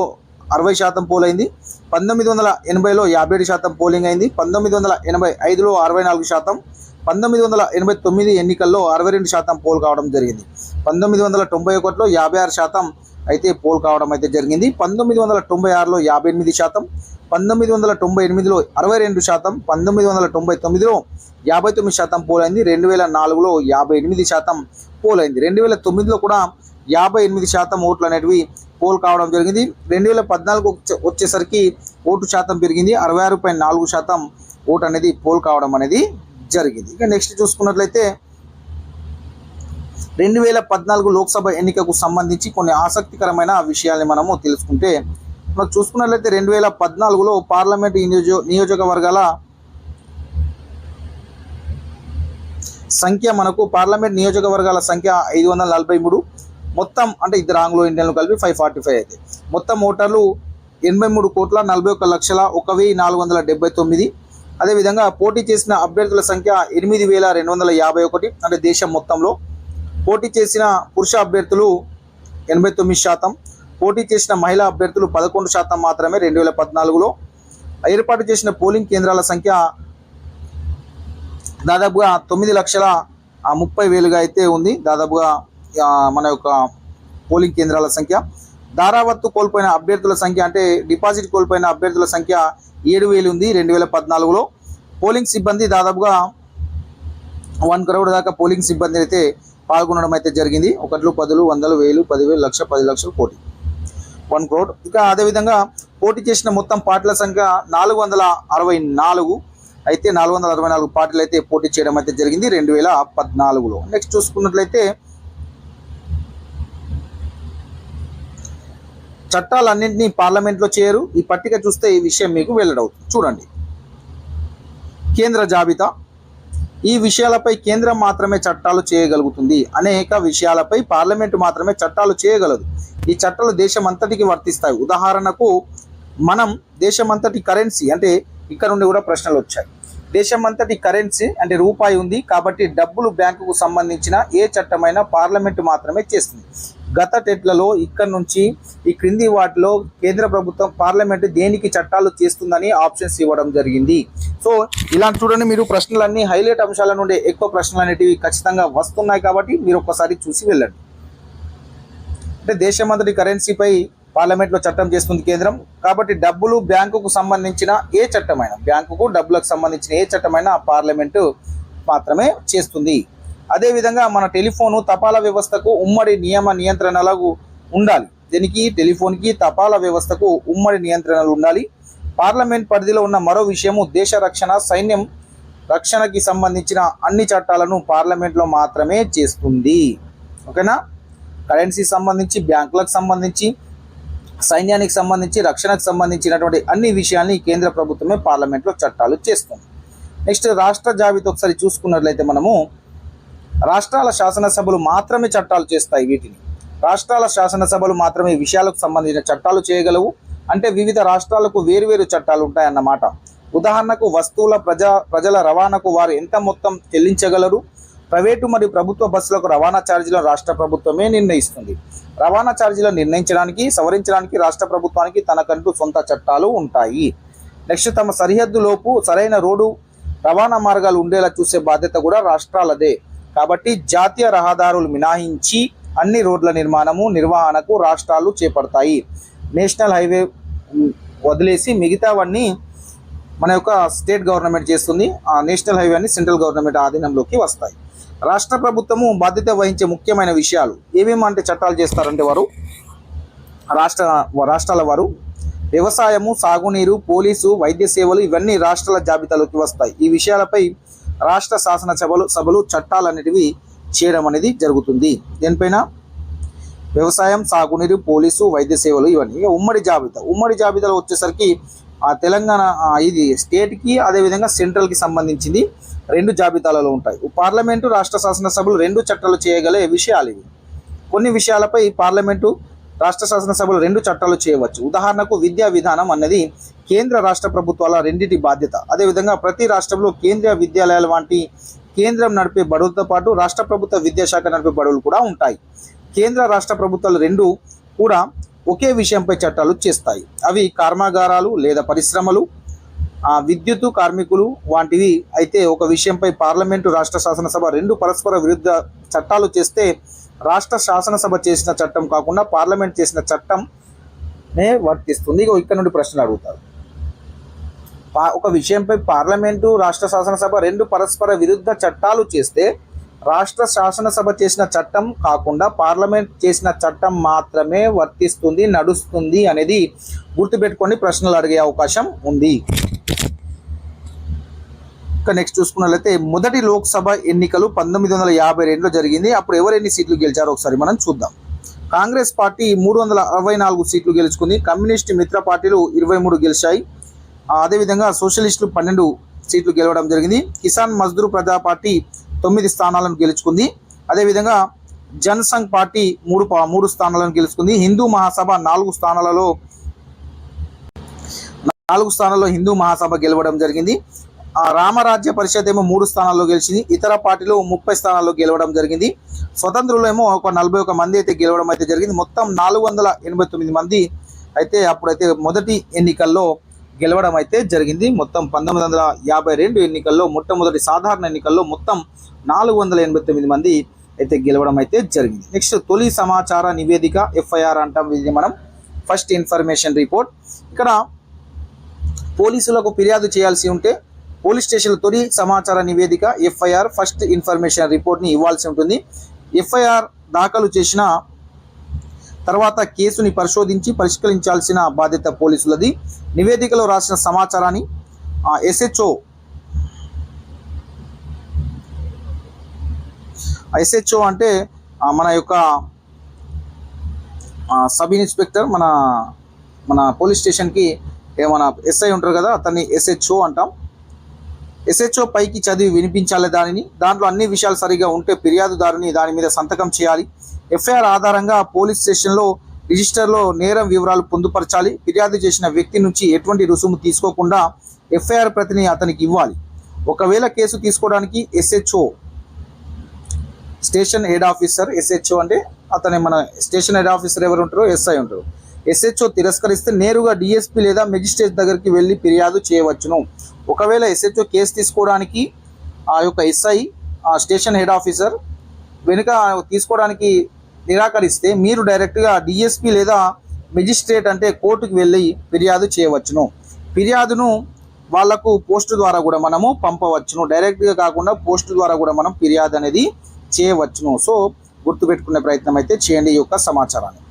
60% పోల్ అయింది. 1980లో 57% పోలింగ్ అయింది. 1985లో 64%. 1989 ఎన్నికల్లో 62% పోల్ కావడం జరిగింది. 1991లో 56% అయితే పోల్ కావడం అయితే జరిగింది. 1996లో 58%. 1998లో 62%. 1999లో 59% పోల్ అయింది. 2004లో 58% పోల్ అయింది. 2009లో కూడా 58% ఓట్లు అనేటివి పోల్ కావడం జరిగింది. 2014 వచ్చేసరికి ఓటు శాతం పెరిగింది. 66.4% ఓటు అనేది పోల్ కావడం అనేది జరిగింది. ఇక నెక్స్ట్ చూసుకున్నట్లయితే 2014 లోక్సభ ఎన్నికకు సంబంధించి కొన్ని ఆసక్తికరమైన విషయాల్ని మనము తెలుసుకుంటే, మనం చూసుకున్నట్లయితే 2014లో పార్లమెంటు నియోజకవర్గాల సంఖ్య సంఖ్య 543. మొత్తం అంటే ఇద్దరు ఆంగ్లో ఇండియన్లు కలిపి 545 అయితే మొత్తం ఓటర్లు 83,41,1,479. అదేవిధంగా పోటీ చేసిన అభ్యర్థుల సంఖ్య 8,251. అంటే దేశం మొత్తంలో పోటీ చేసిన పురుష అభ్యర్థులు 89%. పోటీ చేసిన మహిళా అభ్యర్థులు 11% మాత్రమే 2014లో. ఏర్పాటు చేసిన పోలింగ్ కేంద్రాల సంఖ్య దాదాపుగా 9,30,000గా అయితే ఉంది. దాదాపుగా మన యొక్క పోలింగ్ కేంద్రాల సంఖ్య. దారావత్తు కోల్పోయిన అభ్యర్థుల సంఖ్య అంటే డిపాజిట్ కోల్పోయిన అభ్యర్థుల సంఖ్య 7,000 ఉంది 2014లో. పోలింగ్ సిబ్బంది దాదాపుగా 1 crore దాకా పోలింగ్ సిబ్బంది అయితే పాల్గొనడం అయితే జరిగింది. 1, 10, 100, 1000, 10,000, లక్ష, 10 లక్షలు, కోటి, 1 crore. ఇక అదేవిధంగా పోటీ చేసిన మొత్తం పార్టీల సంఖ్య 464 అయితే 464 పార్టీలు అయితే పోటీ చేయడం అయితే జరిగింది 2014లో. నెక్స్ట్ చూసుకున్నట్లయితే చట్టాలన్నింటినీ పార్లమెంట్లో చేయరు. ఈ పట్టిక చూస్తే ఈ విషయం మీకు వెల్లడవుతుంది. చూడండి, కేంద్ర జాబితా. ఈ విషయాలపై కేంద్రం మాత్రమే చట్టాలు చేయగలుగుతుంది. అనేక విషయాలపై పార్లమెంటు మాత్రమే చట్టాలు చేయగలదు. ఈ చట్టాలు దేశమంతటికి వర్తిస్తాయి. ఉదాహరణకు మనం దేశమంతటి కరెన్సీ అంటే ఇక్కడ నుండి కూడా ప్రశ్నలు వచ్చాయి. దేశమంతటి కరెన్సీ అంటే రూపాయి ఉంది కాబట్టి డబ్బులు బ్యాంకుకు సంబంధించిన ఏ చట్టమైనా పార్లమెంటు మాత్రమే చేస్తుంది. గత టెట్లలో ఇక్కడ నుంచి ఈ క్రింది వాటిలో కేంద్ర ప్రభుత్వం పార్లమెంటు దేనికి చట్టాలు చేస్తుందని ఆప్షన్స్ ఇవ్వడం జరిగింది. సో ఇలా చూడండి, మీరు ప్రశ్నలన్నీ హైలైట్ అంశాల నుండి ఎక్కువ ప్రశ్నలు అనేటివి ఖచ్చితంగా వస్తున్నాయి కాబట్టి మీరు ఒక్కసారి చూసి వెళ్ళండి. అంటే దేశమంతటి కరెన్సీపై పార్లమెంట్లో చట్టం చేస్తుంది కేంద్రం. కాబట్టి డబ్బులు బ్యాంకుకు సంబంధించిన ఏ చట్టమైనా, బ్యాంకుకు డబ్బులకు సంబంధించిన ఏ చట్టమైనా పార్లమెంటు మాత్రమే చేస్తుంది. అదేవిధంగా మన టెలిఫోను తపాలా వ్యవస్థకు ఉమ్మడి నియంత్రణలు ఉండాలి. దీనికి టెలిఫోన్కి తపాలా వ్యవస్థకు ఉమ్మడి నియంత్రణలు ఉండాలి. పార్లమెంట్ పరిధిలో ఉన్న మరో విషయము దేశ రక్షణ, సైన్యం రక్షణకి సంబంధించిన అన్ని చట్టాలను పార్లమెంట్లో మాత్రమే చేస్తుంది. ఓకేనా? కరెన్సీ సంబంధించి, బ్యాంకులకు సంబంధించి, సైన్యానికి సంబంధించి, రక్షణకు సంబంధించినటువంటి అన్ని విషయాల్ని కేంద్ర ప్రభుత్వమే పార్లమెంట్లో చట్టాలు చేస్తుంది. నెక్స్ట్ రాష్ట్ర జాబితా ఒకసారి చూసుకున్నట్లయితే మనము రాష్ట్రాల శాసనసభలు మాత్రమే చట్టాలు చేస్తాయి. వీటిని రాష్ట్రాల శాసనసభలు మాత్రమే ఈ విషయాలకు సంబంధించిన చట్టాలు చేయగలవు. అంటే వివిధ రాష్ట్రాలకు వేరువేరు చట్టాలు ఉంటాయన్నమాట. ఉదాహరణకు వస్తువుల ప్రజల రవాణాకు వారు ఎంత మొత్తం చెల్లించగలరు. ప్రైవేటు మరియు ప్రభుత్వ బస్సులకు రవాణా ఛార్జీలను రాష్ట్ర ప్రభుత్వమే నిర్ణయిస్తుంది. రవాణా ఛార్జీలను నిర్ణయించడానికి, సవరించడానికి రాష్ట్ర ప్రభుత్వానికి తనకంటూ సొంత చట్టాలు ఉంటాయి. నెక్స్ట్ తమ సరిహద్దులోపు సరైన రోడ్డు రవాణా మార్గాలు ఉండేలా చూసే బాధ్యత కూడా రాష్ట్రాలదే. కాబట్టి జాతీయ రహదారులు మినహాయించి అన్ని రోడ్ల నిర్వహణకు రాష్ట్రాలు చేపడతాయి. నేషనల్ హైవే వదిలేసి మిగతావన్నీ మన యొక్క స్టేట్ గవర్నమెంట్ చేస్తుంది. ఆ నేషనల్ హైవే అన్ని సెంట్రల్ గవర్నమెంట్ ఆధీనంలోకి వస్తాయి. రాష్ట్ర ప్రభుత్వము బాధ్యత వహించే ముఖ్యమైన విషయాలు ఏమేమంటే చట్టాలు చేస్తారంటే వారు రాష్ట్రాల వారు వ్యవసాయము, సాగునీరు, పోలీసు, వైద్య సేవలు ఇవన్నీ రాష్ట్రాల జాబితాలోకి వస్తాయి. ఈ విషయాలపై రాష్ట్ర శాసనసభలు చట్టాలన్నిటివి చేయడం అనేది జరుగుతుంది. దేనిపైన? వ్యవసాయం, సాగునీరు, పోలీసు, వైద్య సేవలు ఇవన్నీ. ఉమ్మడి జాబితాలో వచ్చేసరికి తెలంగాణ ఇది స్టేట్కి అదేవిధంగా సెంట్రల్కి సంబంధించింది 2 జాబితాలలో ఉంటాయి. పార్లమెంటు, రాష్ట్ర శాసనసభలు 2 చట్టాలు చేయగల విషయాలు ఇవి. కొన్ని విషయాలపై పార్లమెంటు, రాష్ట్ర శాసనసభలు 2 చట్టాలు చేయవచ్చు. ఉదాహరణకు విద్యా విధానం అన్నది కేంద్ర రాష్ట్ర ప్రభుత్వాల రెండింటి బాధ్యత. అదేవిధంగా ప్రతి రాష్ట్రంలో కేంద్రీయ విద్యాలయాల వంటి కేంద్రం నడిపే బడులతో పాటు రాష్ట్ర ప్రభుత్వ విద్యాశాఖ నడిపే బడులు కూడా ఉంటాయి. కేంద్ర రాష్ట్ర ప్రభుత్వాలు 2 కూడా ఒకే విషయంపై చట్టాలు చేస్తాయి. అవి కర్మాగారాలు లేదా పరిశ్రమలు, విద్యుత్ కార్మికులు వంటివి. అయితే ఒక విషయంపై పార్లమెంటు, రాష్ట్ర శాసనసభ 2 పరస్పర విరుద్ధ చట్టాలు చేస్తే రాష్ట్ర శాసనసభ చేసిన చట్టం కాకుండా పార్లమెంట్ చేసిన చట్టంనే వర్తిస్తుంది. ఇక్కడ నుండి ప్రశ్నలు అడుగుతారు. ఒక విషయంపై పార్లమెంటు, రాష్ట్ర శాసనసభ 2 పరస్పర విరుద్ధ చట్టాలు చేస్తే రాష్ట్ర శాసనసభ చేసిన చట్టం కాకుండా పార్లమెంట్ చేసిన చట్టం మాత్రమే వర్తిస్తుంది, నడుస్తుంది అనేది గుర్తుపెట్టుకొని ప్రశ్నలు అడిగే అవకాశం ఉంది. ఇక నెక్స్ట్ చూసుకున్నట్లయితే మొదటి లోక్సభ ఎన్నికలు 1952లో జరిగింది. అప్పుడు ఎవరు ఎన్ని సీట్లు గెలిచారో ఒకసారి మనం చూద్దాం. కాంగ్రెస్ పార్టీ 364 సీట్లు గెలుచుకుంది. కమ్యూనిస్ట్ మిత్ర పార్టీలు 23 గెలిచాయి. అదేవిధంగా సోషలిస్టులు 12 సీట్లు గెలవడం జరిగింది. కిసాన్ మజ్దూర్ ప్రజా పార్టీ 9 స్థానాలను గెలుచుకుంది. అదేవిధంగా జనసంఘ్ పార్టీ 3 స్థానాలను గెలుచుకుంది. హిందూ మహాసభ 4 స్థానాల్లో హిందూ మహాసభ గెలవడం జరిగింది. రామరాజ్య పరిషత్ ఏమో 3 స్థానాల్లో గెలిచింది. ఇతర పార్టీలు 30 స్థానాల్లో గెలవడం జరిగింది. స్వతంత్రులు ఏమో ఒక 41 మంది అయితే గెలవడం అయితే జరిగింది. మొత్తం 489 మంది అయితే అప్పుడైతే మొదటి ఎన్నికల్లో గెలవడం అయితే జరిగింది. మొత్తం 1952 ఎన్నికల్లో మొట్టమొదటి సాధారణ ఎన్నికల్లో మొత్తం 489 మంది అయితే గెలవడం అయితే జరిగింది. నెక్స్ట్ తొలి సమాచార నివేదిక FIR అంటాం. ఇది మనం ఫస్ట్ ఇన్ఫర్మేషన్ రిపోర్ట్. ఇక్కడ పోలీసులకు ఫిర్యాదు చేయాల్సి ఉంటే పోలీస్ స్టేషన్ల తొలి సమాచార నివేదిక FIR ఫస్ట్ ఇన్ఫర్మేషన్ రిపోర్ట్ని ఇవ్వాల్సి ఉంటుంది. FIR దాఖలు చేసిన తర్వాత కేసుని పరిష్కరించాల్సిన బాధ్యత పోలీసులది. నివేదికలో రాసిన సమాచారాన్ని SHO అంటే మన యొక్క సబ్ ఇన్స్పెక్టర్, మన పోలీస్ స్టేషన్కి ఏమైనా SI ఉంటారు కదా, అతన్ని SHO అంటాం. SHO పైకి చదివి వినిపించాలి దాంట్లో అన్ని విషయాలు సరిగా ఉంటే ఫిర్యాదుదారుని దాని మీద సంతకం చేయాలి. FIR ఆధారంగా పోలీస్ స్టేషన్లో రిజిస్టర్లో నేరం వివరాలు పొందుపరచాలి. ఫిర్యాదు చేసిన వ్యక్తి నుంచి ఎటువంటి రుసుము తీసుకోకుండా FIR ప్రతిని అతనికి ఇవ్వాలి. ఒకవేళ కేసు తీసుకోవడానికి SHO station head officer, SHO అంటే అతని మన స్టేషన్ హెడ్ ఆఫీసర్ ఎవరు ఉంటారో SI ఉంటారు. SHO తిరస్కరిస్తే నేరుగా DSP లేదా మెజిస్ట్రేట్ దగ్గరికి వెళ్ళి ఫిర్యాదు చేయవచ్చును. ఒకవేళ SHO కేసు తీసుకోవడానికి ఆ యొక్క SI స్టేషన్ హెడ్ ఆఫీసర్ వెనుక తీసుకోవడానికి నిరాకరిస్తే మీరు డైరెక్ట్గా DSP లేదా మెజిస్ట్రేట్ అంటే కోర్టుకు వెళ్ళి ఫిర్యాదు చేయవచ్చును. ఫిర్యాదును వాళ్లకు పోస్టు ద్వారా కూడా మనము పంపవచ్చును. డైరెక్ట్గా కాకుండా పోస్టు ద్వారా కూడా మనం ఫిర్యాదు అనేది చేయవచ్చును. సో గుర్తుపెట్టుకునే ప్రయత్నం అయితే చేయండి ఈ యొక్క సమాచారాన్ని.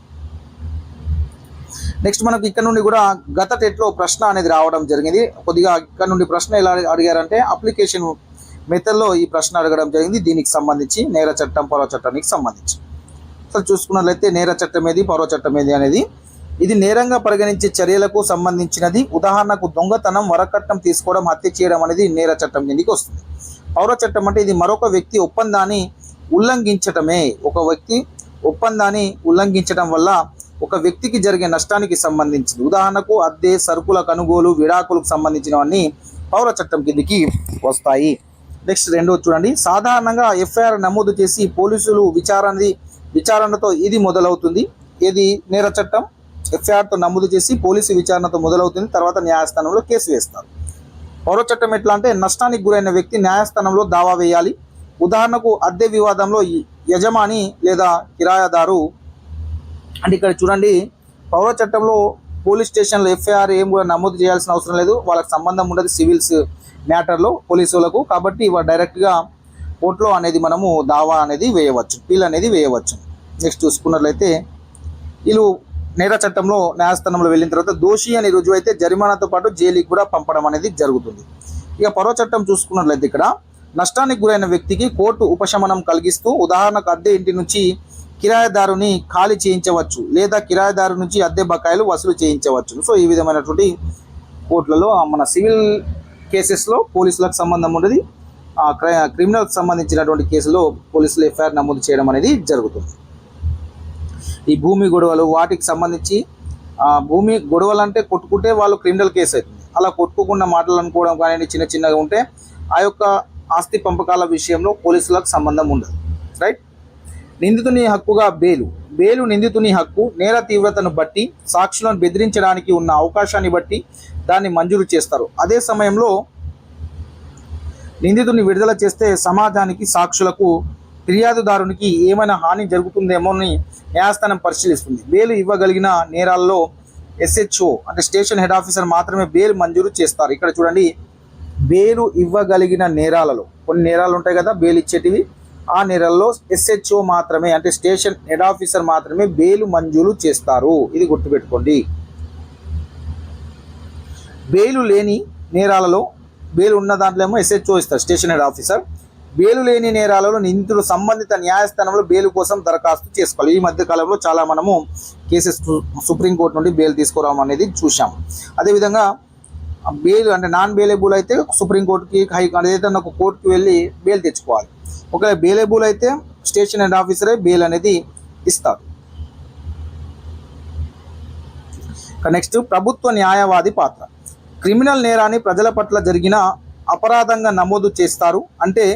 నెక్స్ట్ మనకు ఇక్కడ నుండి కూడా గత టెట్లో ప్రశ్న అనేది రావడం జరిగింది. కొద్దిగా ఇక్కడ నుండి ప్రశ్న ఎలా అడిగారంటే అప్లికేషన్ మెథడ్లో ఈ ప్రశ్న అడగడం జరిగింది. దీనికి సంబంధించి నేర చట్టం పౌర చట్టానికి సంబంధించి అసలు చూసుకున్నట్లయితే నేర చట్టం ఏది, పౌర చట్టం ఏది అనేది ఇది నేరంగా పరిగణించే చర్యలకు సంబంధించినది. ఉదాహరణకు దొంగతనం, వరకట్నం తీసుకోవడం, హత్య చేయడం అనేది నేర చట్టం కిందికి వస్తుంది. పౌర చట్టం అంటే ఇది మరొక వ్యక్తి ఒప్పందాన్ని ఉల్లంఘించటమే. ఒక వ్యక్తి ఒప్పందాన్ని ఉల్లంఘించడం వల్ల ఒక వ్యక్తికి జరిగే నష్టానికి సంబంధించింది. ఉదాహరణకు అద్దె, సరుకుల కొనుగోలు, విడాకులకు సంబంధించినవన్నీ పౌర చట్టం కిందికి వస్తాయి. నెక్స్ట్ రెండో చూడండి. సాధారణంగా ఎఫ్ఐఆర్ నమోదు చేసి పోలీసులు విచారణతో ఇది మొదలవుతుంది. ఇది నేర చట్టం. ఎఫ్ఐఆర్తో నమోదు చేసి పోలీసు విచారణతో మొదలవుతుంది. తర్వాత న్యాయస్థానంలో కేసు వేస్తారు. పౌర చట్టం ఎట్లా అంటే నష్టానికి గురైన వ్యక్తి న్యాయస్థానంలో దావా వేయాలి. ఉదాహరణకు అద్దె వివాదంలో యజమాని లేదా కిరాయాదారు అంటే ఇక్కడ చూడండి పౌర చట్టంలో పోలీస్ స్టేషన్లో ఎఫ్ఐఆర్ ఏం కూడా నమోదు చేయాల్సిన అవసరం లేదు. వాళ్ళకి సంబంధం ఉండదు సివిల్స్ మ్యాటర్లో పోలీసులకు. కాబట్టి డైరెక్ట్గా కోర్టులో అనేది మనము దావా అనేది వేయవచ్చు, పిల్ అనేది వేయవచ్చు. నెక్స్ట్ చూసుకున్నట్లయితే వీళ్ళు నేర చట్టంలో న్యాయస్థానంలో వెళ్ళిన తర్వాత దోషి అని రుజువు అయితే జరిమానాతో పాటు జైలుకి కూడా పంపడం అనేది జరుగుతుంది. ఇక పౌర చట్టం చూసుకున్నట్లయితే ఇక్కడ నష్టానికి గురైన వ్యక్తికి కోర్టు ఉపశమనం కలిగిస్తూ ఉదాహరణకు అద్దె ఇంటి నుంచి కిరాయిదారుని ఖాళీ చేయించవచ్చు లేదా కిరాయిదారు నుంచి అద్దె బకాయిలు వసూలు చేయించవచ్చు. సో ఈ విధమైనటువంటి కోర్టులలో మన సివిల్ కేసెస్లో పోలీసులకు సంబంధం ఉండదు. క్రిమినల్కి సంబంధించినటువంటి కేసులో పోలీసులు ఎఫ్ఐఆర్ నమోదు చేయడం అనేది జరుగుతుంది. ఈ భూమి గొడవలు వాటికి సంబంధించి భూమి గొడవలు అంటే కొట్టుకుంటే వాళ్ళు క్రిమినల్ కేసు అవుతుంది. అలా కొట్టుకోకుండా మాటలు అనుకోవడం కానీ చిన్న చిన్నగా ఉంటే ఆ యొక్క ఆస్తి పంపకాల విషయంలో పోలీసులకు సంబంధం ఉండదు. రైట్. నిందితుని హక్కుగా బెయిలు నిందితుని హక్కు. నేర తీవ్రతను బట్టి సాక్షులను బెదిరించడానికి ఉన్న అవకాశాన్ని బట్టి దాన్ని మంజూరు చేస్తారు. అదే సమయంలో నిందితుని విడుదల చేస్తే సమాజానికి, సాక్షులకు, ఫిర్యాదుదారునికి ఏమైనా హాని జరుగుతుందేమో అని న్యాయస్థానం పరిశీలిస్తుంది. బెయిల్ ఇవ్వగలిగిన నేరాల్లో SHO అంటే స్టేషన్ హెడ్ ఆఫీసర్ మాత్రమే బెయిల్ మంజూరు చేస్తారు. ఇక్కడ చూడండి బెయిల్ ఇవ్వగలిగిన నేరాలలో కొన్ని నేరాలు ఉంటాయి కదా బెయిల్ ఇచ్చేటివి. ఆ నేరాల్లో SHO మాత్రమే అంటే స్టేషన్ హెడ్ ఆఫీసర్ మాత్రమే బెయిల్ మంజూరు చేస్తారు. ఇది గుర్తుపెట్టుకోండి. బెయిల్ లేని నేరాలలో బెయిల్ ఉన్న దాంట్లో ఏమో SHO ఇస్తారు స్టేషన్ హెడ్ ఆఫీసర్. బెయిల్ లేని నేరాలలో నిందితుడు సంబంధిత న్యాయస్థానంలో బెయిల్ కోసం దరఖాస్తు చేసుకోవాలి. ఈ మధ్య కాలంలో చాలా మనము కేసెస్ సుప్రీంకోర్టు నుండి బెయిల్ తీసుకురావడం అనేది చూసాం. అదేవిధంగా బెయిల్ అంటే నాన్ బెయిలబుల్ అయితే సుప్రీంకోర్టుకి ఏదైనా ఒక కోర్టుకి వెళ్ళి బెయిల్ తెచ్చుకోవాలి. ఒకవేళ బెయిలబుల్ అయితే స్టేషన్ హెడ్ ఆఫీసరే బెయిల్ అనేది ఇస్తారు. నెక్స్ట్ ప్రభుత్వ న్యాయవాది పాత్ర. క్రిమినల్ నేరాన్ని ప్రజల పట్ల జరిగిన అపరాధంగా నమోదు చేస్తారు. అంటే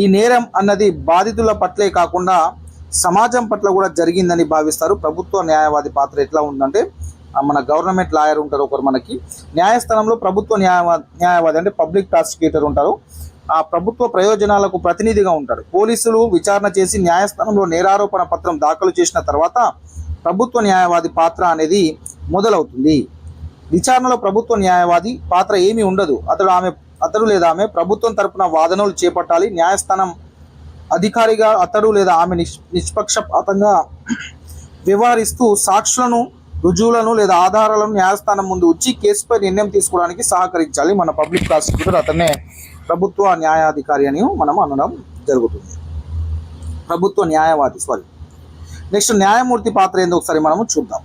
ఈ నేరం అన్నది బాధితుల పట్లే కాకుండా సమాజం పట్ల కూడా జరిగిందని భావిస్తారు. ప్రభుత్వ న్యాయవాది పాత్ర ఎట్లా ఉందంటే మన గవర్నమెంట్ లాయర్ ఉంటారు ఒకరు, మనకి న్యాయస్థానంలో ప్రభుత్వ న్యాయవాది అంటే పబ్లిక్ ప్రాసిక్యూటర్ ఉంటారు. ఆ ప్రభుత్వ ప్రయోజనాలకు ప్రతినిధిగా ఉంటాడు. పోలీసులు విచారణ చేసి న్యాయస్థానంలో నేరారోపణ పత్రం దాఖలు చేసిన తర్వాత ప్రభుత్వ న్యాయవాది పాత్ర అనేది మొదలవుతుంది. విచారణలో ప్రభుత్వ న్యాయవాది పాత్ర ఏమీ ఉండదు. అతడు లేదా ఆమె ప్రభుత్వం తరపున వాదనలు చేపట్టాలి. న్యాయస్థానం అధికారిగా అతడు లేదా ఆమె నిష్పక్షపాతంగా వ్యవహరిస్తూ సాక్షులను, రుజువులను లేదా ఆధారాలను న్యాయస్థానం ముందు ఉంచి కేసుపై నిర్ణయం తీసుకోవడానికి సహకరించాలి. మన పబ్లిక్ ప్రాసిక్యూటర్ అతన్నే ప్రభుత్వ న్యాయాధికారి అని మనం అనడం జరుగుతుంది. ప్రభుత్వ న్యాయవాది నెక్స్ట్ న్యాయమూర్తి పాత్ర ఏందో ఒకసారి మనము చూద్దాం.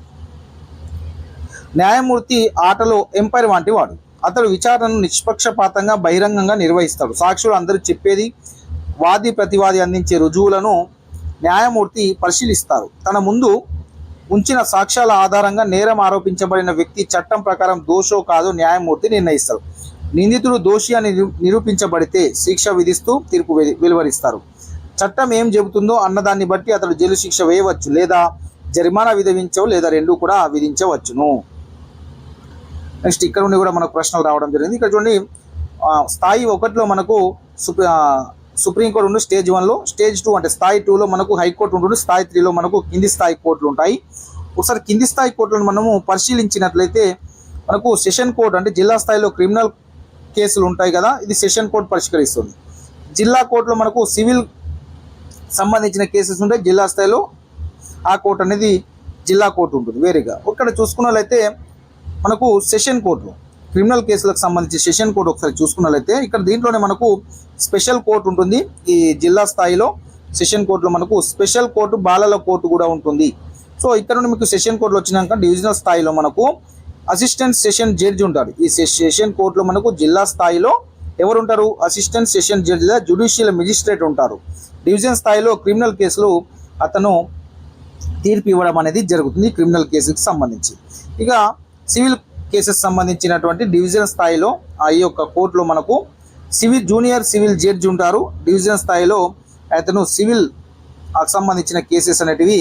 న్యాయమూర్తి ఆటలో ఎంపైర్ వంటి వాడు. అతడు విచారణను నిష్పక్షపాతంగా బహిరంగంగా నిర్వహిస్తాడు. సాక్షులు అందరూ చెప్పేది, వాది ప్రతివాది అందించే రుజువులను న్యాయమూర్తి పరిశీలిస్తారు. తన ముందు ఉంచిన సాక్ష్యాల ఆధారంగా నేరం ఆరోపించబడిన వ్యక్తి చట్టం ప్రకారం దోషో కాదో న్యాయమూర్తి నిర్ణయిస్తారు. నిందితుడు దోషి అని నిరూపించబడితే శిక్ష విధిస్తూ తీర్పు వెలువరిస్తారు. చట్టం ఏం చెబుతుందో అన్నదాన్ని బట్టి అతడు జైలు శిక్ష వేయవచ్చు లేదా జరిమానా విధించవు లేదా రెండూ కూడా విధించవచ్చును. నెక్స్ట్ ఇక్కడ నుండి కూడా మనకు ప్రశ్నలు రావడం జరిగింది. ఇక్కడ చూడండి స్థాయి 1లో మనకు సుప్రీంకోర్టు ఉండు స్టేజ్ 1లో, స్టేజ్ 2 అంటే స్థాయి 2లో మనకు హైకోర్టు ఉంటుంది, స్థాయి 3లో మనకు కింది స్థాయి కోర్టులు ఉంటాయి. ఒకసారి కింది స్థాయి కోర్టులను మనము పరిశీలించినట్లయితే మనకు సెషన్ కోర్టు అంటే జిల్లా స్థాయిలో క్రిమినల్ కేసులు ఉంటాయి కదా, ఇది సెషన్ కోర్టు పరిష్కరిస్తుంది. జిల్లా కోర్టులో మనకు సివిల్ సంబంధించిన కేసెస్ ఉంటాయి, జిల్లా స్థాయిలో ఆ కోర్టు అనేది జిల్లా కోర్టు ఉంటుంది వేరేగా. ఇక్కడ చూసుకున్నట్లయితే మనకు సెషన్ కోర్టులో క్రిమినల్ కేసులకు సంబంధించి సెషన్ కోర్టు ఒకసారి చూసుకున్నట్లయితే ఇక్కడ దీంట్లోనే మనకు స్పెషల్ కోర్టు ఉంటుంది. ఈ జిల్లా స్థాయిలో సెషన్ కోర్టులో మనకు స్పెషల్ కోర్టు, బాలల కోర్టు కూడా ఉంటుంది. సో ఇక్కడ నుండి మీకు సెషన్ కోర్టులో వచ్చినాక డివిజనల్ స్థాయిలో మనకు అసిస్టెంట్ సెషన్ జడ్జి ఉంటారు. ఈ సెషన్ కోర్టులో మనకు జిల్లా స్థాయిలో ఎవరు ఉంటారు? అసిస్టెంట్ సెషన్ జడ్జి లేదా జ్యుడిషియల్ మెజిస్ట్రేట్ ఉంటారు. డివిజన్ స్థాయిలో క్రిమినల్ కేసులు అతను తీర్పు ఇవ్వడం అనేది జరుగుతుంది క్రిమినల్ కేసుకి సంబంధించి. ఇక సివిల్ కేసెస్ సంబంధించినటువంటి డివిజన్ స్థాయిలో ఈ యొక్క కోర్టులో మనకు జూనియర్ సివిల్ జడ్జి ఉంటారు. డివిజన్ స్థాయిలో అతను సివిల్ సంబంధించిన కేసెస్ అనేటివి